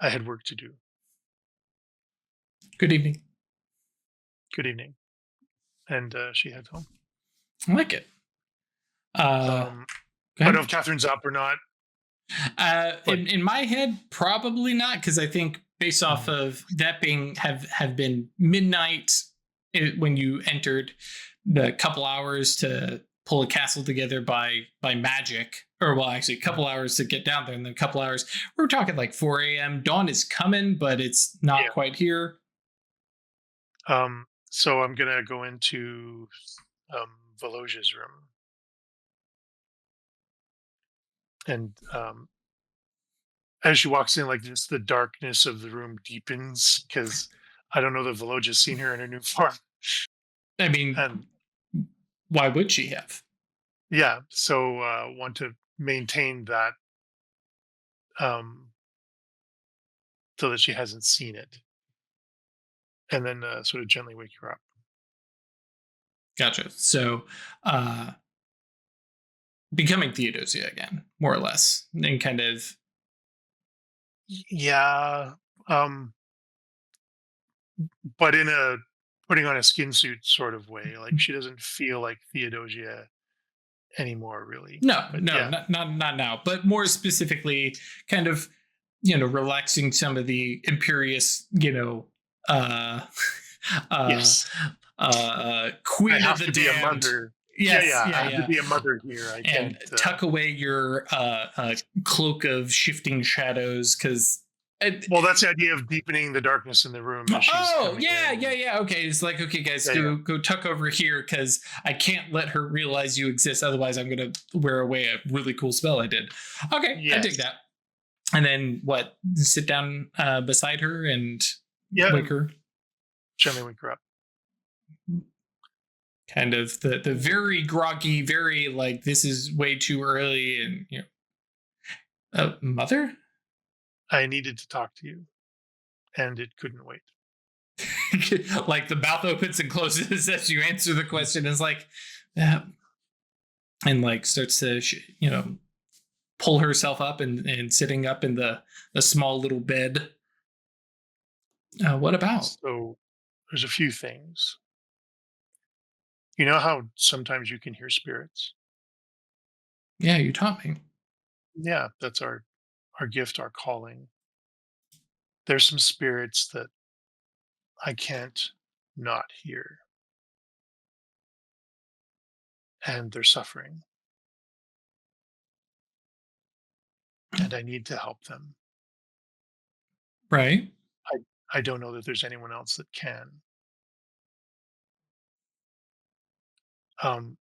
I had work to do. Good evening. Good evening. And she heads home. I like it. Uh, Um, Go I don't know ahead. if Catherine's up or not, but In my head, probably not, because I think based off mhm, of that being have been midnight when you entered, the couple hours to pull a castle together by magic, or well, actually, a mhm, couple hours to get down there, and then a couple hours. We're talking like 4 a.m. Dawn is coming, but it's not yeah. quite here. So I'm gonna go into Velocia's room, and as she walks in, like just the darkness of the room deepens because I don't know that Veloja's seen her in her new form, I mean, and why would she have? yeah, so want to maintain that um, so that she hasn't seen it, and then sort of gently wake her up. Gotcha. So, uh, becoming Theodosia again, more or less, and kind of Yeah, um, but in a putting on a skin suit sort of way. Like she doesn't feel like Theodosia anymore, really. no, But no, yeah, not now, but more specifically, kind of, relaxing some of the imperious, uh, uh, yes, I Queen of have the to be a Damned. mother. Yeah, Yes, yeah, yeah, I have to yeah, be a mother here. I and can't. tuck away your cloak of shifting shadows, because. Well, that's the idea of deepening the darkness in the room as she's Oh coming yeah, yeah, in. yeah. Okay, it's like, okay, guys, Yeah, yeah. go tuck over here, because I can't let her realize you exist. Otherwise, I'm gonna wear away a really cool spell I did. Okay, I dig Yes. that. And then what? Sit down beside her and Yeah, wake and her. gently wake her up. Kind of the W- very groggy, very like, this is way too early, and mother. I needed to talk to you, and it couldn't wait. Like the mouth opens and closes as you answer the Mhm. question. It's like, uh, and like starts to pull herself up and sitting up in the small little bed. What about? So there's a few things. You know how sometimes you can hear spirits? Yeah, you taught me. Yeah, that's our gift, our calling. There's some spirits that I can't not hear, and they're suffering, and I need to help them. Right. I I don't know that there's anyone else that can. Um,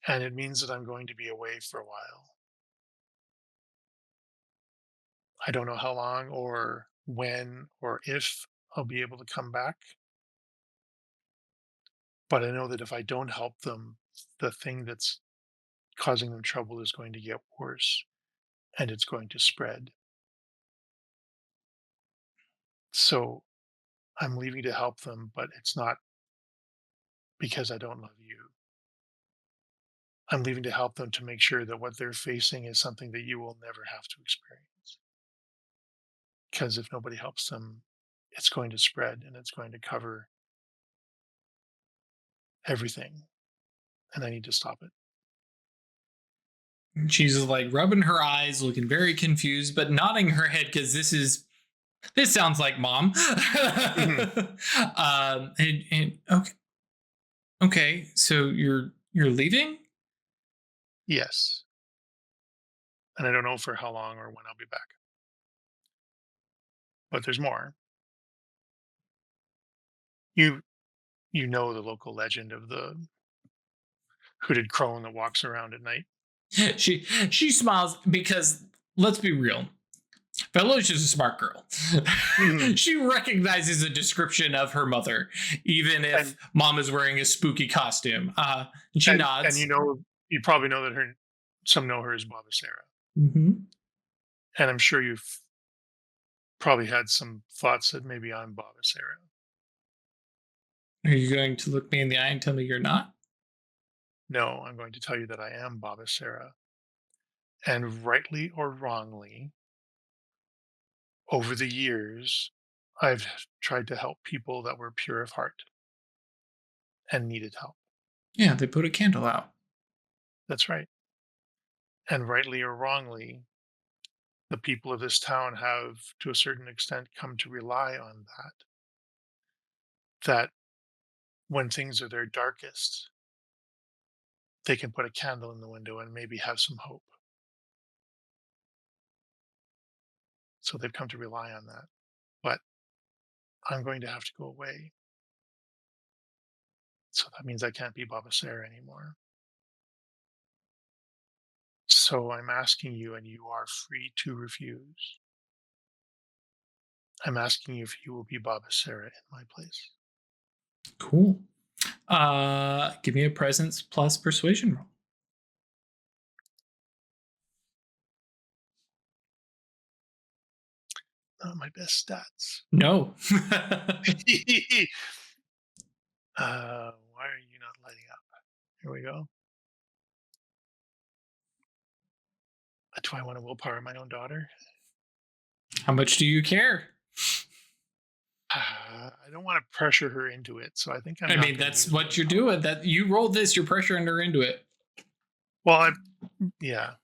and it means that I'm going to be away for a while. I don't know how long or when or if I'll be able to come back, but I know that if I don't help them, the thing that's causing them trouble is going to get worse and it's going to spread. So I'm leaving to help them, but it's not because I don't love you. I'm leaving to help them to make sure that what they're facing is something that you will never have to experience. Because if nobody helps them, it's going to spread and it's going to cover everything. And I need to stop it. She's like rubbing her eyes, looking very confused, but nodding her head, because this sounds like mom. Mhm. And okay, okay. So you're leaving? Yes. And I don't know for how long or when I'll be back. But there's more. You you know the local legend of the hooded crone that walks around at night. She smiles, because let's be real. Bella's just a smart girl. Mhm. She recognizes a description of her mother, even if And mom is wearing a spooky costume. And she and nods. you probably know that her some know her as Baba Sarah. Mm-hmm. And I'm sure you've probably had some thoughts that maybe I'm Baba Sarah. Are you going to look me in the eye and tell me you're not? No, I'm going to tell you that I am Baba Sarah. And rightly or wrongly, over the years, I've tried to help people that were pure of heart and needed help. Yeah, they put a candle out. That's right. And rightly or wrongly, the people of this town have, to a certain extent, come to rely on that. That when things are their darkest, they can put a candle in the window and maybe have some hope. So they've come to rely on that. But I'm going to have to go away. So that means I can't be Baba Sarah anymore. So I'm asking you, and you are free to refuse. I'm asking you if you will be Baba Sarah in my place. Cool. Give me a presence plus persuasion roll. Not my best stats. No. Why are you not lighting up? Here we go. Do I want to willpower my own daughter? How much do you care? I don't want to pressure her into it, so I think I'm. I mean, that's what you're doing. That you rolled this, you're pressuring her into it. Well, yeah.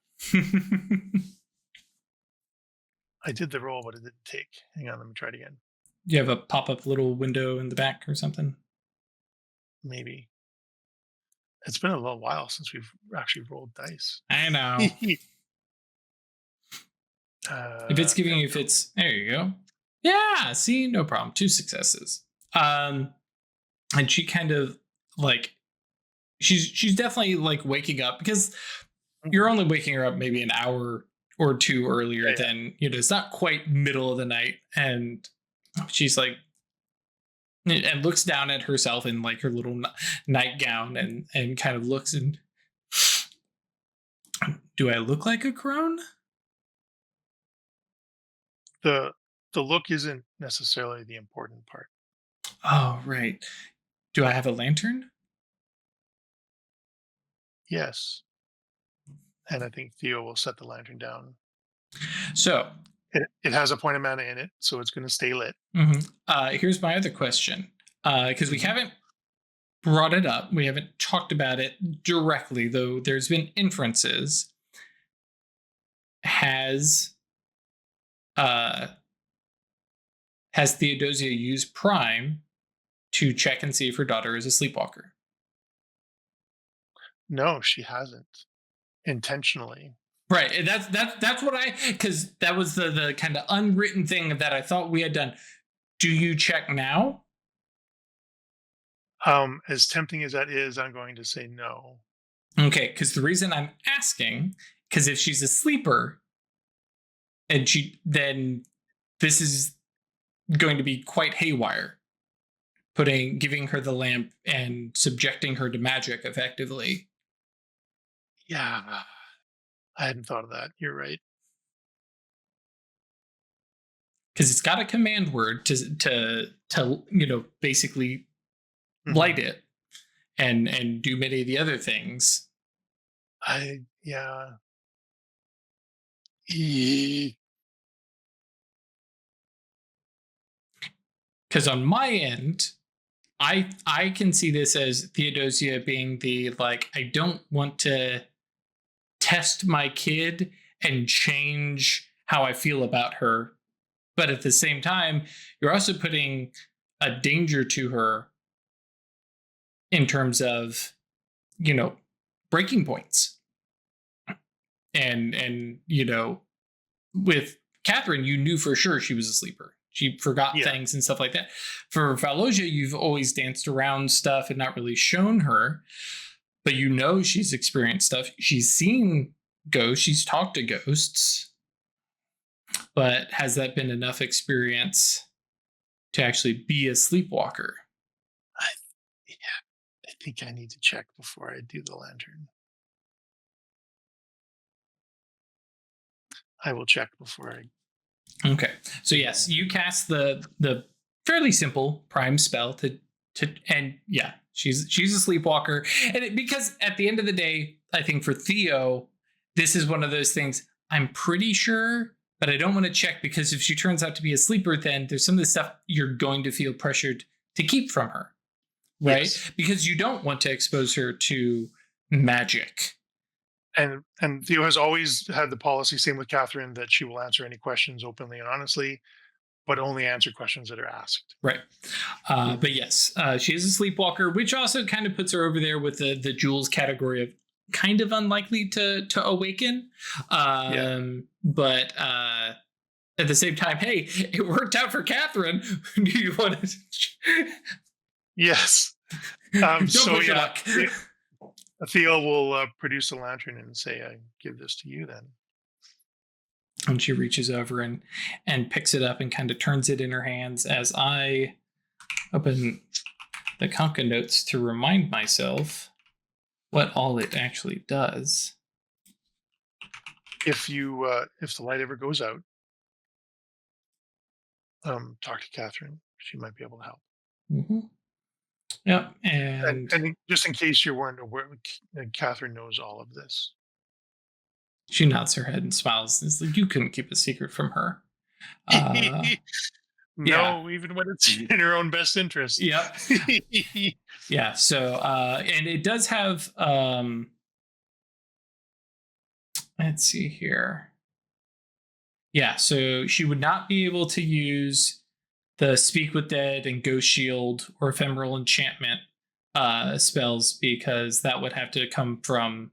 I did the roll, but it didn't take. Hang on, let me try it again. You have a pop-up little window in the back or something? Maybe. It's been a little while since we've actually rolled dice. I know. If it's giving you fits, there you go. Yeah, see, no problem. 2 successes. And she kind of like she's definitely like waking up because you're only waking her up maybe an hour or 2 earlier than, it's not quite middle of the night. And she's like, and looks down at herself in like her little nightgown and kind of looks and, do I look like a crone? The look isn't necessarily the important part. Oh, right. Do I have a lantern? Yes. And I think Theo will set the lantern down. So it has a point of mana in it, so it's going to stay lit. Here's my other question, because we haven't brought it up, we haven't talked about it directly, though there's been inferences. Has Theodosia used Prime to check and see if her daughter is a sleepwalker? No, she hasn't intentionally. Right, and that's what because that was the kind of unwritten thing that I thought we had done. Do you check now? As tempting as that is, I'm going to say no. Okay, because the reason I'm asking, because if she's a sleeper, and then this is going to be quite haywire, giving her the lamp and subjecting her to magic effectively. Yeah, I hadn't thought of that. You're right. Because it's got a command word to basically light it and do many of the other things. Yeah. Because on my end, I can see this as Theodosia being the like, I don't want to test my kid and change how I feel about her. But at the same time, you're also putting a danger to her in terms of, breaking points. And with Catherine, you knew for sure she was a sleeper. She forgot things and stuff like that. For Valosia, you've always danced around stuff and not really shown her, but she's experienced stuff. She's seen ghosts. She's talked to ghosts. But has that been enough experience to actually be a sleepwalker? I think I need to check before I do the lantern. I will check before I. Okay, so yes, you cast the fairly simple prime spell to and yeah, she's a sleepwalker, and because at the end of the day, I think for Theo, this is one of those things. I'm pretty sure but I don't want to check because if she turns out to be a sleeper, then there's some of the stuff you're going to feel pressured to keep from her, right? Yes. Because you don't want to expose her to magic. And Theo has always had the policy, same with Catherine, that she will answer any questions openly and honestly, but only answer questions that are asked. Right. But yes, she is a sleepwalker, which also kind of puts her over there with the Jules category of kind of unlikely to awaken. But at the same time, hey, it worked out for Catherine. Do you want to? Yes. Don't So push your yeah, luck. Theo will produce a lantern and say, "I give this to you." Then And she reaches over and picks it up and kind of turns it in her hands as I open the Conca notes to remind myself what all it actually does. if the light ever goes out, talk to Catherine. She might be able to help. Mm-hmm. Yep. And just in case you weren't aware, Catherine knows all of this. She nods her head and smiles. It's like, you couldn't keep a secret from her. Yeah. No, even when it's in her own best interest. Yep. Yeah. So, and it does have, let's see here. Yeah. So she would not be able to use the Speak with Dead and Ghost Shield or Ephemeral Enchantment spells because that would have to come from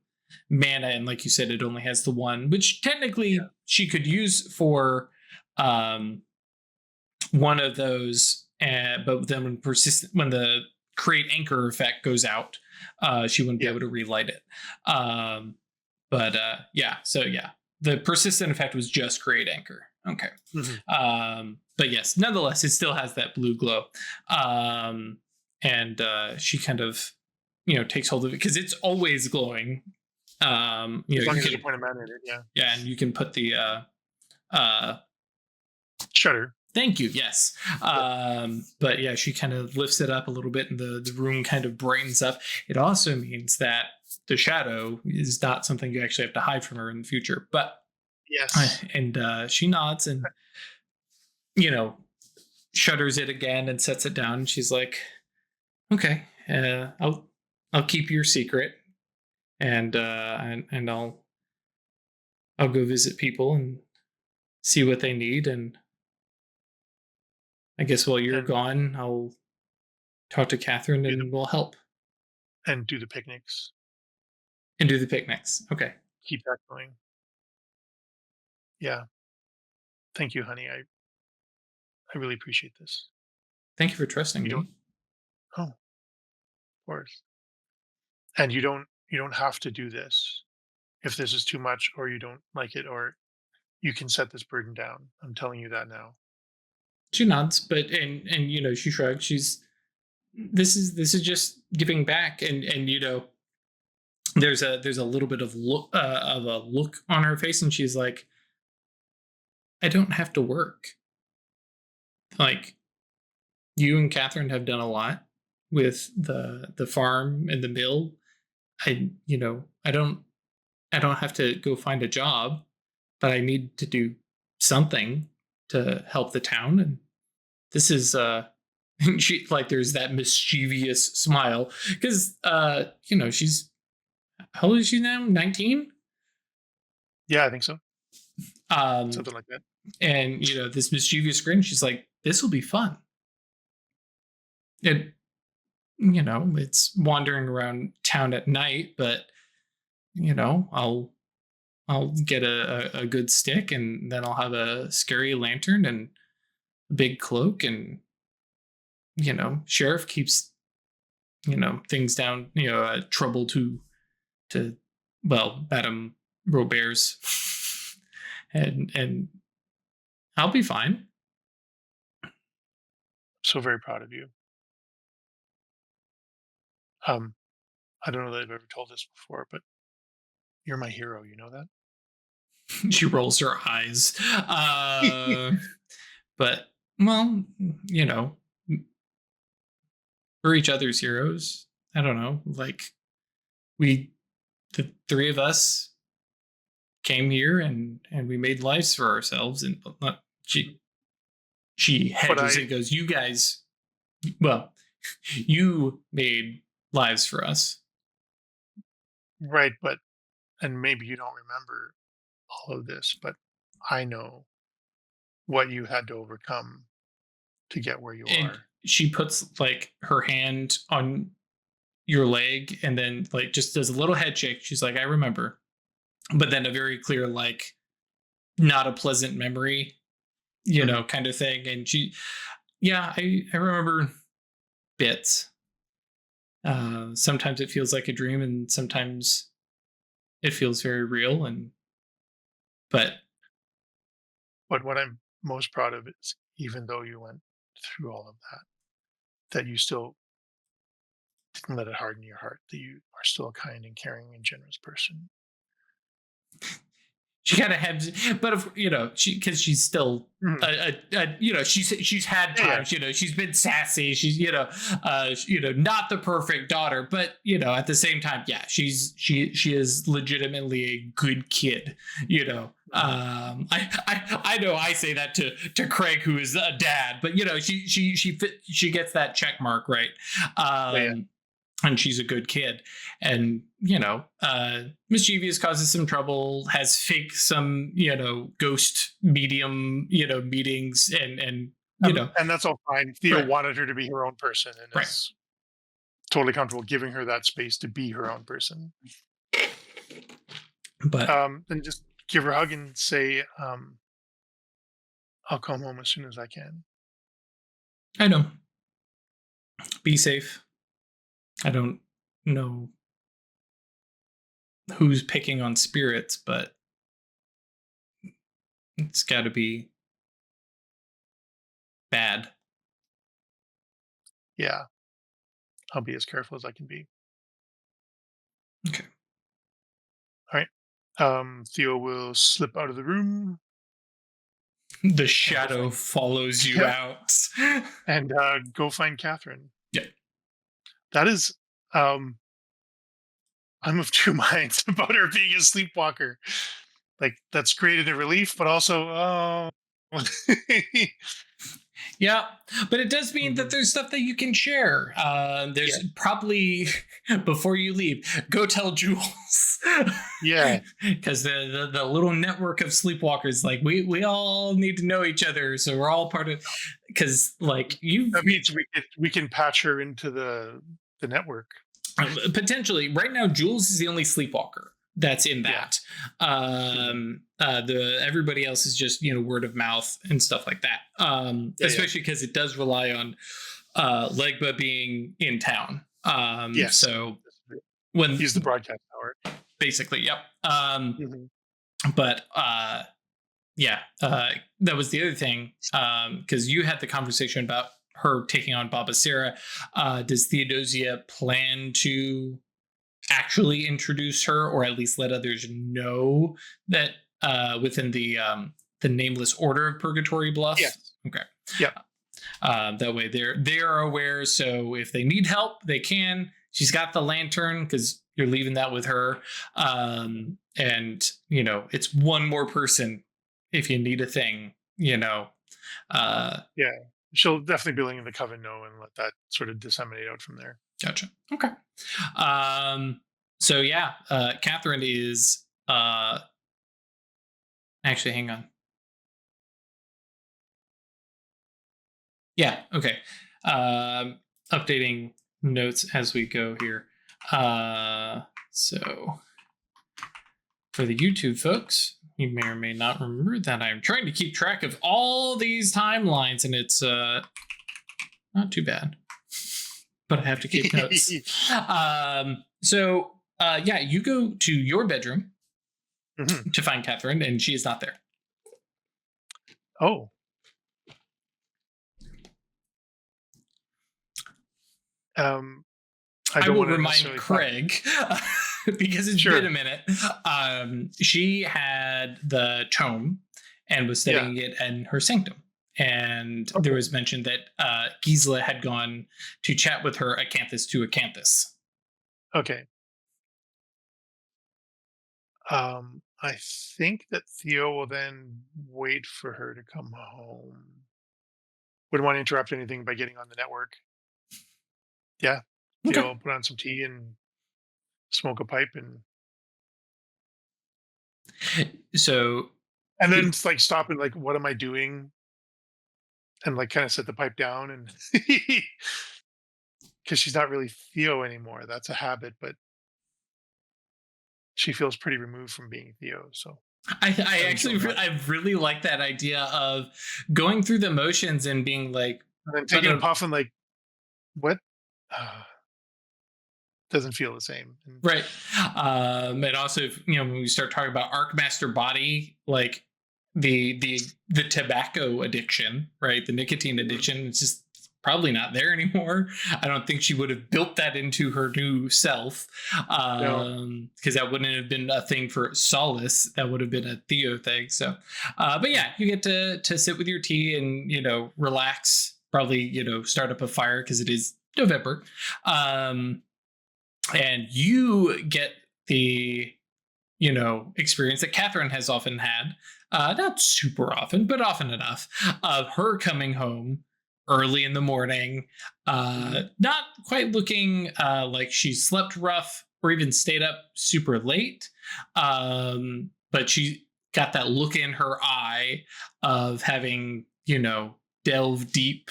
mana, and like you said, it only has the one, which technically she could use for one of those, but then when the create anchor effect goes out, she wouldn't be able to relight it. The persistent effect was just create anchor. Okay. Mm-hmm. But yes, nonetheless, it still has that blue glow. And she kind of, takes hold of it because it's always glowing. As long as there's a point of mana in it, yeah. Yeah, and you can put the shutter. Thank you. Yes. But yeah, she kind of lifts it up a little bit and the room kind of brightens up. It also means that the shadow is not something you actually have to hide from her in the future. But yes. And she nods and, shutters it again and sets it down. And she's like, okay, I'll keep your secret and I'll go visit people and see what they need. And I guess while you're gone, I'll talk to Catherine and we'll help. And do the picnics. And do the picnics. Okay. Keep that going. Yeah. Thank you, honey. I really appreciate this. Thank you for trusting me. Oh, of course. And you don't have to do this if this is too much or you don't like it, or you can set this burden down. I'm telling you that now. She nods, but and she shrugs. This is just giving back, and there's a little bit of a look on her face, and she's like, I don't have to work. Like, you and Catherine have done a lot with the farm and the mill. I don't have to go find a job, but I need to do something to help the town. And this is she, like, there's that mischievous smile because she's, how old is she now? 19? Yeah, I think so. Something like that. And this mischievous grin, she's like, this will be fun. It's wandering around town at night, but I'll get a good stick, and then I'll have a scary lantern and a big cloak, and sheriff keeps things down, trouble to Madame Robert's, and I'll be fine. So very proud of you. I don't know that I've ever told this before, but you're my hero. You know that? She rolls her eyes. But, well, we're each other's heroes. I don't know. Like, the three of us came here and we made lives for ourselves. And she But hedges and goes, "You guys, well, you made lives for us." right, but and maybe you don't remember all of this, but I know what you had to overcome to get where you And are. she puts like her hand on your leg and then like just does a little head shake. She's like, "I remember," but then a very clear like not a pleasant memory, Mhm. kind of thing. And yeah, I remember bits. Sometimes it feels like a dream, and sometimes it feels very real. But But what I'm most proud of is even though you went through all of that, that you still didn't let it harden your heart, that you are still a kind and caring and generous person. she kind of had, but if, she because she's still. Mhm. She's had Yeah, yeah. times. She's been sassy. She's not the perfect daughter, but at the same time, yeah, she is legitimately a good kid. Mhm. I know I say that to Craig, who is a dad, but she gets that check mark, right. Yeah, yeah. And she's a good kid. And mischievous, causes some trouble, has fake some ghost medium meetings, and And that's all fine. Theo right, wanted her to be her own person and right. is totally comfortable giving her that space to be her own person. But Then just give her a hug and say, I'll come home as soon as I can. I know, be safe. I don't know who's picking on spirits, but it's got to be bad. Yeah, I'll be as careful as I can be. Okay. All right. Theo will slip out of the room The and go shadow find follows you yeah, out. and go find Catherine. Yeah. That is I'm of two minds about her being a sleepwalker. Like that's created a relief, but also Yeah, but it does mean that Mhm. there's stuff that you can share. Yeah. There's probably before you leave, go tell Jules, Yeah. because the little network of sleepwalkers, like we all need to know each other, so we're all part of. Because like you That means we can patch her into the network. potentially right now, Jules is the only sleepwalker that's in Yeah. that. Mhm. The everybody else is just word of mouth and stuff like that. Yeah, yeah. Especially because it does rely on Legba being in town. Yes. So when He's the broadcast power. basically, yep. Mhm. But yeah, that was the other thing, because you had the conversation about her taking on Baba Sarah. Does Theodosia plan to actually introduce her, or at least let others know that within the nameless order of Purgatory Bluff? Yes. Okay. Yep. That way they are aware. So if they need help, they can. She's got the lantern because you're leaving that with her. And it's one more person if you need a thing. Yeah. She'll definitely be letting the coven know and let that sort of disseminate out from there. Gotcha. Okay. Um, so yeah, Catherine is actually hang on. Yeah. Okay. Updating notes as we go here. So for the YouTube folks, you may or may not remember that I'm trying to keep track of all these timelines, and it's not too bad, but I have to keep notes. Yeah, you go to your bedroom Mhm. to find Catherine, and she is not there. Oh, um, I I don't will want to remind necessarily talk. Craig because it's been Sure. a minute. She had the tome and was Yeah. studying it in her sanctum. And there Okay. was mention that Gisela had gone to chat with her acanthus to acanthus. Okay. I think that Theo will then wait for her to come home. Wouldn't want to interrupt anything by getting on the network. Yeah. Theo Okay. will put on some tea and smoke a pipe So and then it, it's like stop and like, what am I doing? And like kind of set the pipe down and because she's not really Theo anymore. That's a habit, but she feels pretty removed from being Theo. So I I think actually she'll not. I really like that idea of going through the motions and being like, And then but taking a puff and like, what? Uh, doesn't feel the same. And right. And also, when we start talking about Arcmaster Body, like the tobacco addiction, right? The nicotine mm, addiction, it's just probably not there anymore. I don't think she would have built that into her new self, no, because that wouldn't have been a thing for Solace. That would have been a Theo thing. So, but mm, yeah, you get to sit with your tea and relax. Probably start up a fire because it is November. And you get the experience that Catherine has often had, not super often, but often enough, of her coming home early in the morning, mhm. not quite looking like she slept rough or even stayed up super late, but she got that look in her eye of having delved deep,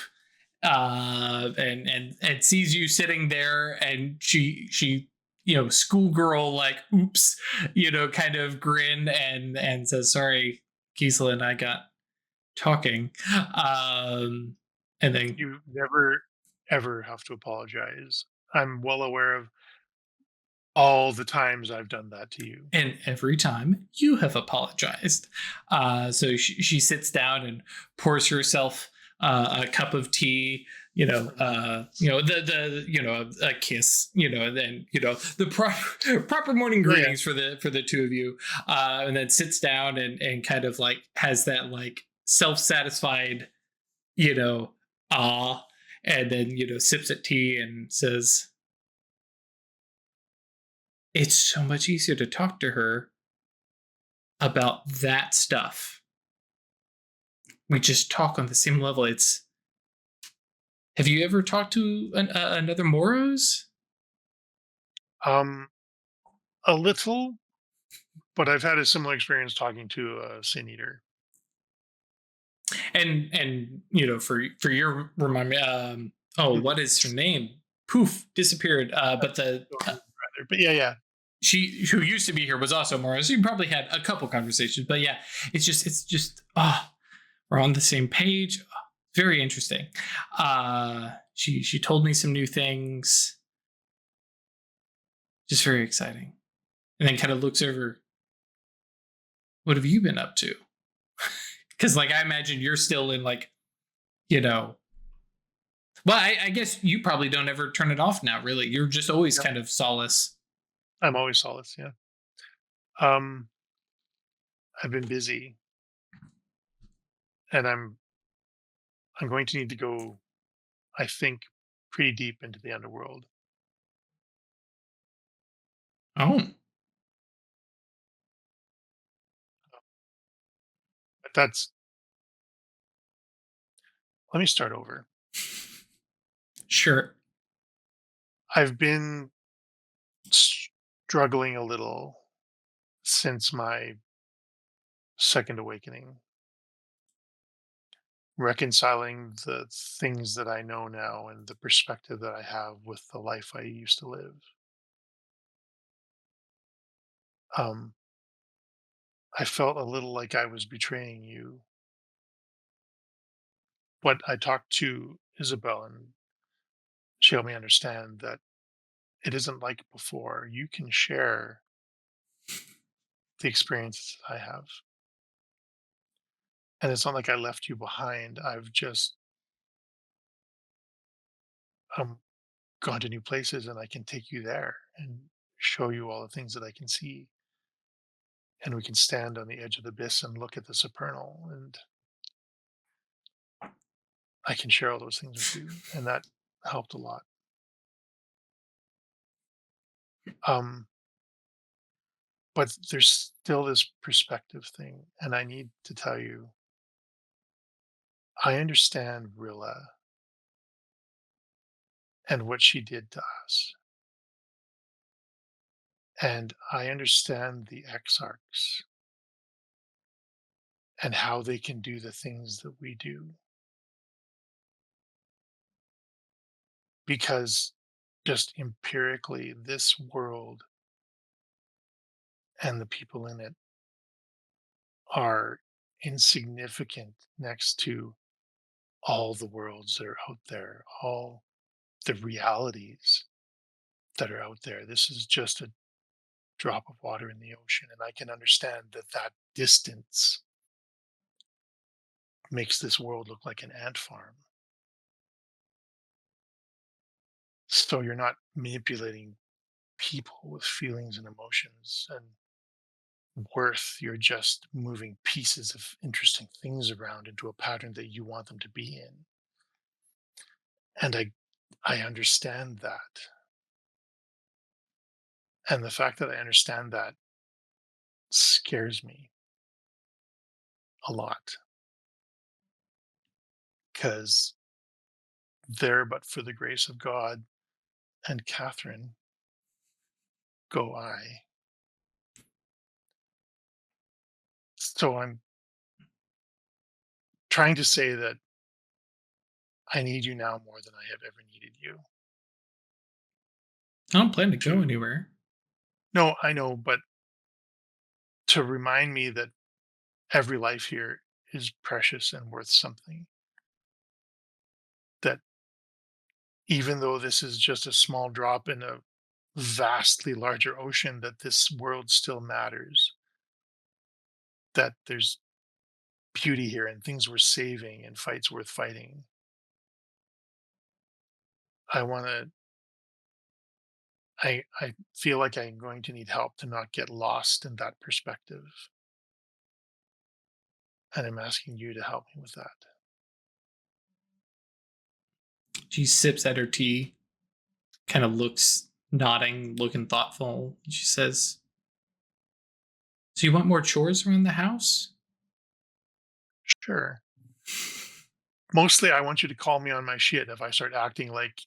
and sees you sitting there, and she schoolgirl, like, oops, kind of grin, and says, sorry, Gisela and I got talking, and then, You never ever have to apologize. I'm well aware of all the times I've done that to you. and every time you have apologized. So she sits down and pours herself a cup of tea. A kiss. And then the proper morning Yeah, yeah. greetings for the two of you, and then sits down and kind of like has that like self satisfied, you know, ah, and then sips at tea and says, "It's so much easier to talk to her about that stuff. We just talk on the same level." It's Have you ever talked to another Moros? Um, a little, but I've had a similar experience talking to a sin eater. And for your remind me, oh, Mhm. what is her name? Poof, disappeared. I But the don't remember either, but yeah, yeah. she who used to be here was also Moro. So you probably had a couple conversations. But yeah, it's just we're on the same page. Very interesting. She told me some new things. Just very exciting. And then kind of looks over. What have you been up to? Because like I imagine you're still in like you know. Well, I guess you probably don't ever turn it off now. Really, you're just always Yeah, kind of solace. I'm always solace. Yeah. Um, I've been busy, and I'm going to need to go. I think pretty deep into the underworld. Oh, But that's. Let me start over. sure. I've been struggling a little since my second awakening, reconciling the things that I know now and the perspective that I have with the life I used to live. Um, I felt a little like I was betraying you. But I talked to Isabel and she helped me understand that it isn't like before. You can share the experiences I have. And it's not like I left you behind. I've just um, gone to new places and I can take you there and show you all the things that I can see. And we can stand on the edge of the abyss and look at the supernal. And I can share all those things with you. And that helped a lot. Um, But there's still this perspective thing, and I need to tell you, I understand Rilla and what she did to us, and I understand the exarchs and how they can do the things that we do, because just empirically, this world and the people in it are insignificant next to all the worlds that are out there, all the realities that are out there. This is just a drop of water in the ocean. And I can understand that that distance makes this world look like an ant farm. So you're not manipulating people with feelings and emotions and worth. You're just moving pieces of interesting things around into a pattern that you want them to be in. And I understand that. And the fact that I understand that scares me a lot, because there, but for the grace of God and Catherine, go I. So I'm trying to say that I need you now more than I have ever needed you. I don't plan to go To anywhere. No, I know, but to remind me that every life here is precious and worth something. That even though this is just a small drop in a vastly larger ocean, that this world still matters. That there's beauty here and things worth saving and fights worth fighting. I want to I feel like I'm going to need help to not get lost in that perspective, and I'm asking you to help me with that. She sips at her tea, kind of looks nodding, looking thoughtful. She says, "So you want more chores around the house?" Sure. Mostly, I want you to call me on my shit if I start acting like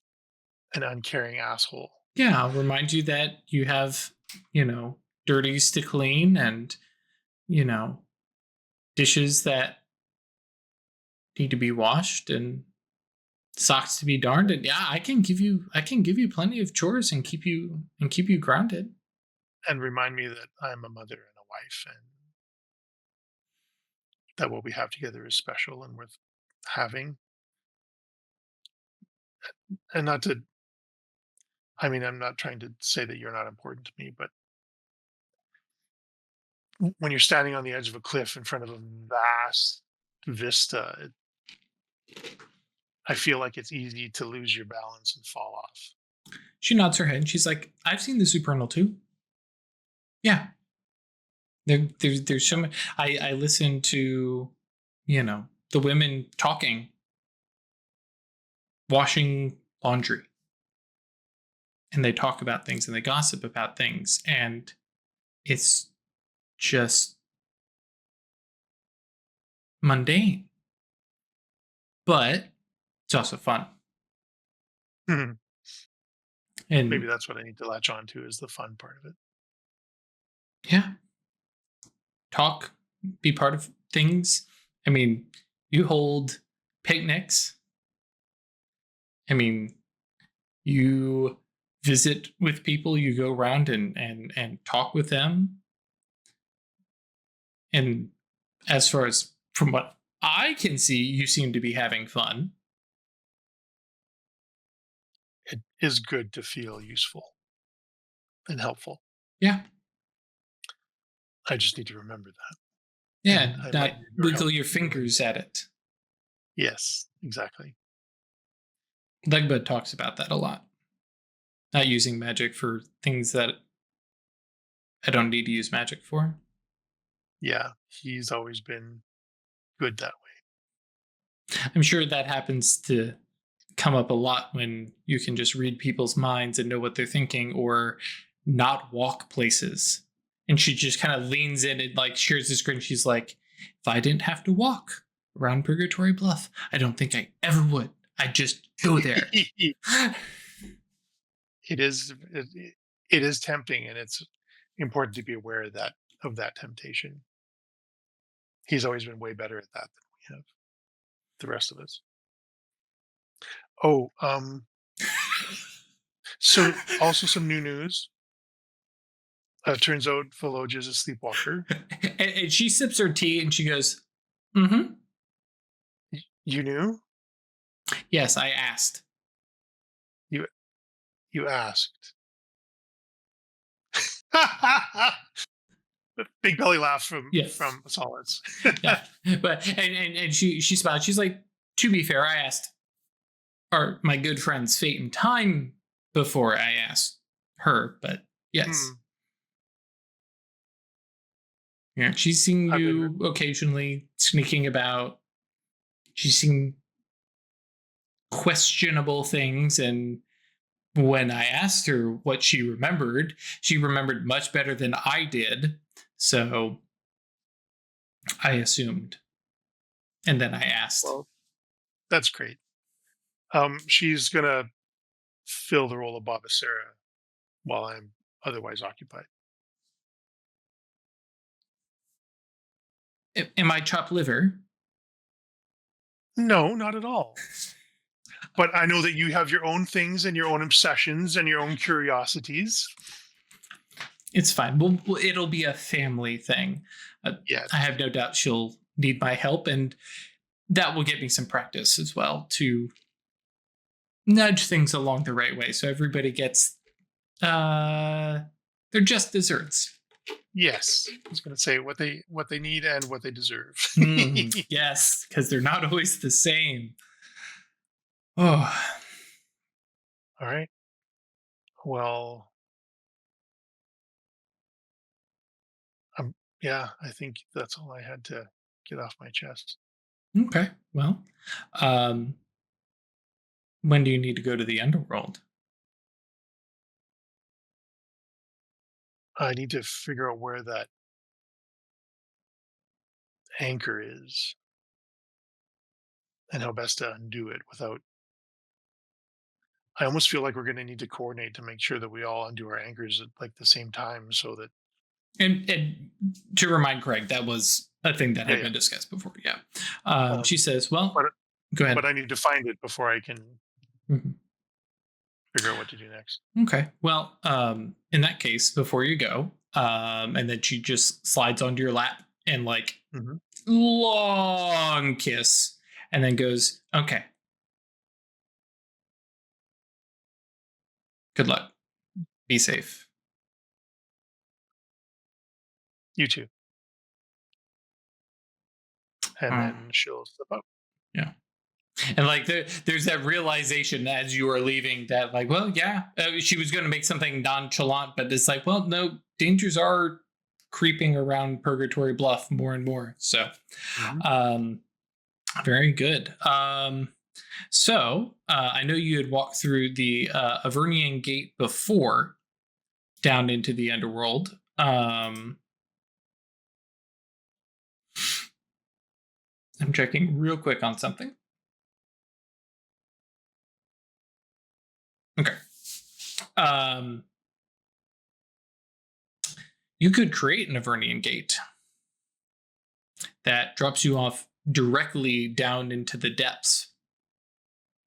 an uncaring asshole. Yeah, I'll remind you that you have, you know, dirties to clean and, you know, dishes that need to be washed and socks to be darned. And yeah, I can give you plenty of chores and keep you grounded. And remind me that I'm a mother and a wife, and that what we have together is special and worth having. And not to, I mean, I'm not trying to say that you're not important to me, but when you're standing on the edge of a cliff in front of a vast vista, I feel like it's easy to lose your balance and fall off. She nods her head and she's like, I've seen the Supernal too. Yeah. There's so many. I listen to, you know, the women talking, washing laundry, and they talk about things and they gossip about things. And it's just mundane, but it's also fun. Mhm. Maybe And that's what I need to latch on to, is the fun part of it. yeah, talk, be part of things. I mean, you hold picnics. I mean, you visit with people, you go around and talk with them. And as far as from what I can see, you seem to be having fun. It is good to feel useful and helpful. Yeah. I just need to remember that, and Yeah. I might Not need your wiggle help your in remembering fingers that. at it. Yes, exactly. Legbud talks about that a lot. Not using magic for things that I don't need to use magic for. Yeah, he's always been good that way. I'm sure that happens to come up a lot when you can just read people's minds and know what they're thinking or not walk places. And she just kind of leans in and like shares this grin. She's like, if I didn't have to walk around Purgatory Bluff, I don't think I ever would. I'd just go there. It is it is tempting, and it's important to be aware of that temptation. He's always been way better at that than we have, the rest of us. Oh, so also some new news. Turns out Veloja's a sleepwalker. And she sips her tea and she goes, mm-hmm. You knew? Yes, I asked. You you asked. Big belly laugh Yes. from Solids. Yeah. But and she smiled. She's like, to be fair, I asked our my good friends Fate and Time before I asked her, but yes. Hmm. Yeah, she's seen I've been you occasionally sneaking about. She's seen questionable things, and when I asked her what she remembered much better than I did. So I assumed. And then I asked. well. That's great. She's gonna fill the role of Baba Sarah while I'm otherwise occupied. Am I chopped liver? No, not at all. But I know that you have your own things and your own obsessions and your own curiosities. It's fine. Well, it'll be a family thing. Yes. I have no doubt she'll need my help, and that will get me some practice as well to nudge things along the right way, so everybody gets they're just desserts. Yes. I was gonna say what they need and what they deserve. Yes, because they're not always the same. Oh, All right. Well, yeah, I think that's all I had to get off my chest. okay. Well, um, when do you need to go to the underworld? I need to figure out where that anchor is and how best to undo it without. I almost feel like we're going to need to coordinate to make sure that we all undo our anchors at like the same time, so that And to remind Craig, that was a thing that yeah, had yeah. been discussed before. Yeah. Um, She says, "Well, but go ahead." but I need to find it before I can Mhm. figure out what to do next. Okay. Well, in that case, before you go, and then she just slides onto your lap and like Hmm. long kiss, and then goes, "Okay, good luck. Be safe." You too, and Mm, then she'll slip up. yeah. And like there's that realization as you are leaving that like, well, yeah, she was going to make something nonchalant, but it's like, well, no, dangers are creeping around Purgatory Bluff more and more. So, Hmm. um, very good. So I know you had walked through the Avernian Gate before down into the Underworld. I'm checking real quick on something. Okay. Um, you could create an Avernian Gate that drops you off directly down into the depths.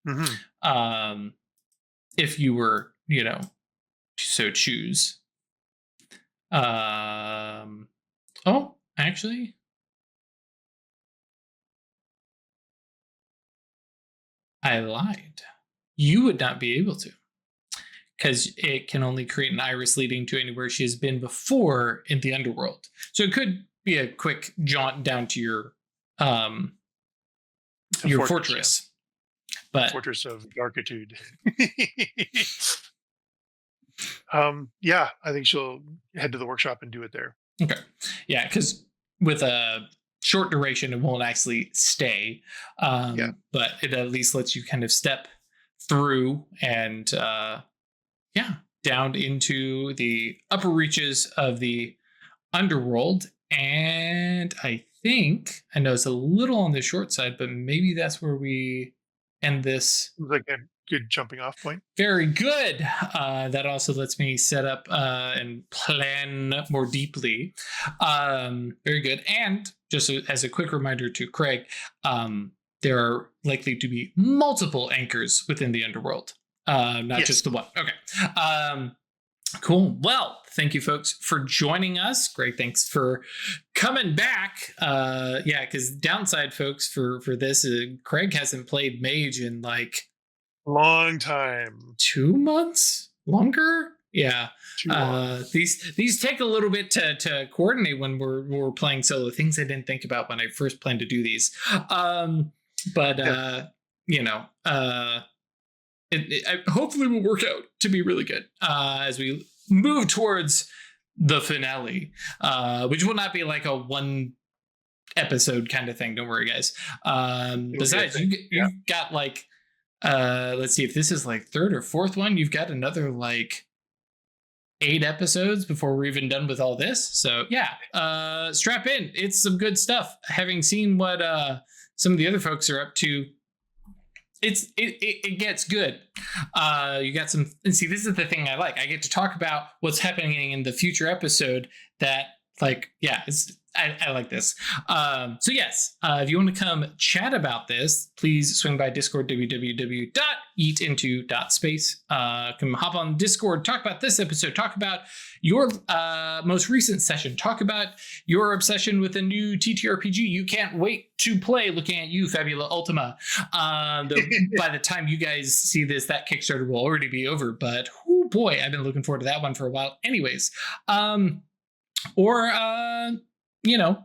Hmm. Um, if you were, so choose. Oh, actually, I lied. You would not be able to, because it can only create an iris leading to anywhere she has been before in the underworld. So it could be a quick jaunt down to your fortress. But Fortress of Darkitude. Yeah, I think she'll head to the workshop and do it there. okay, yeah, because with a short duration, it won't actually stay. Yeah. But it at least lets you kind of step through and down into the upper reaches of the Underworld, and I think I know it's a little on the short side, but maybe that's where we end this. Seems like a good jumping off point. Very good. That also lets me set up and plan more deeply. Very good. And just as a quick reminder to Craig, there are likely to be multiple anchors within the Underworld, not just the one. Okay. Cool. Well, thank you, folks, for joining us. Great. Thanks for coming back. Yeah, because downside, folks, for this, Craig hasn't played Mage in like Long time. 2 months longer. Yeah. Too long. These take a little bit to coordinate when we're playing solo. Things I didn't think about when I first planned to do these. But you know, it hopefully will work out to be really good as we move towards the finale, which will not be like a one episode kind of thing. Don't worry, guys. Besides, you've got like, let's see if this is like third or fourth one. You've got another like 8 episodes before we're even done with all this. So yeah, strap in. It's some good stuff. Having seen what some of the other folks are up to, it gets good. You got some, and see, this is the thing I like. I get to talk about what's happening in the future episode. That like, yeah, I like this. So yes, if you want to come chat about this, please swing by Discord, www.eatinto.space. Come hop on Discord, talk about this episode, talk about your most recent session, talk about your obsession with a new TTRPG you can't wait to play. Looking at you, Fabula Ultima. By the time you guys see this, that Kickstarter will already be over. But oh boy, I've been looking forward to that one for a while. Anyways, or you know,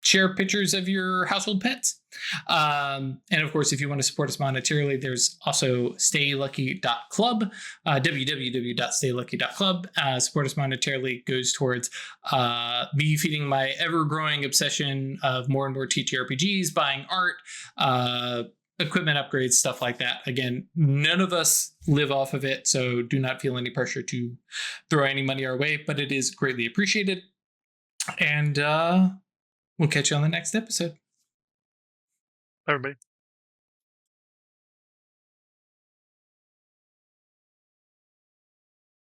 share pictures of your household pets. And of course, if you want to support us monetarily, there's also staylucky.club, www.staylucky.club. Support us monetarily goes towards me feeding my ever-growing obsession of more and more TTRPGs, buying art, equipment upgrades, stuff like that. Again, none of us live off of it, so do not feel any pressure to throw any money our way, but it is greatly appreciated. And we'll catch you on the next episode. Everybody.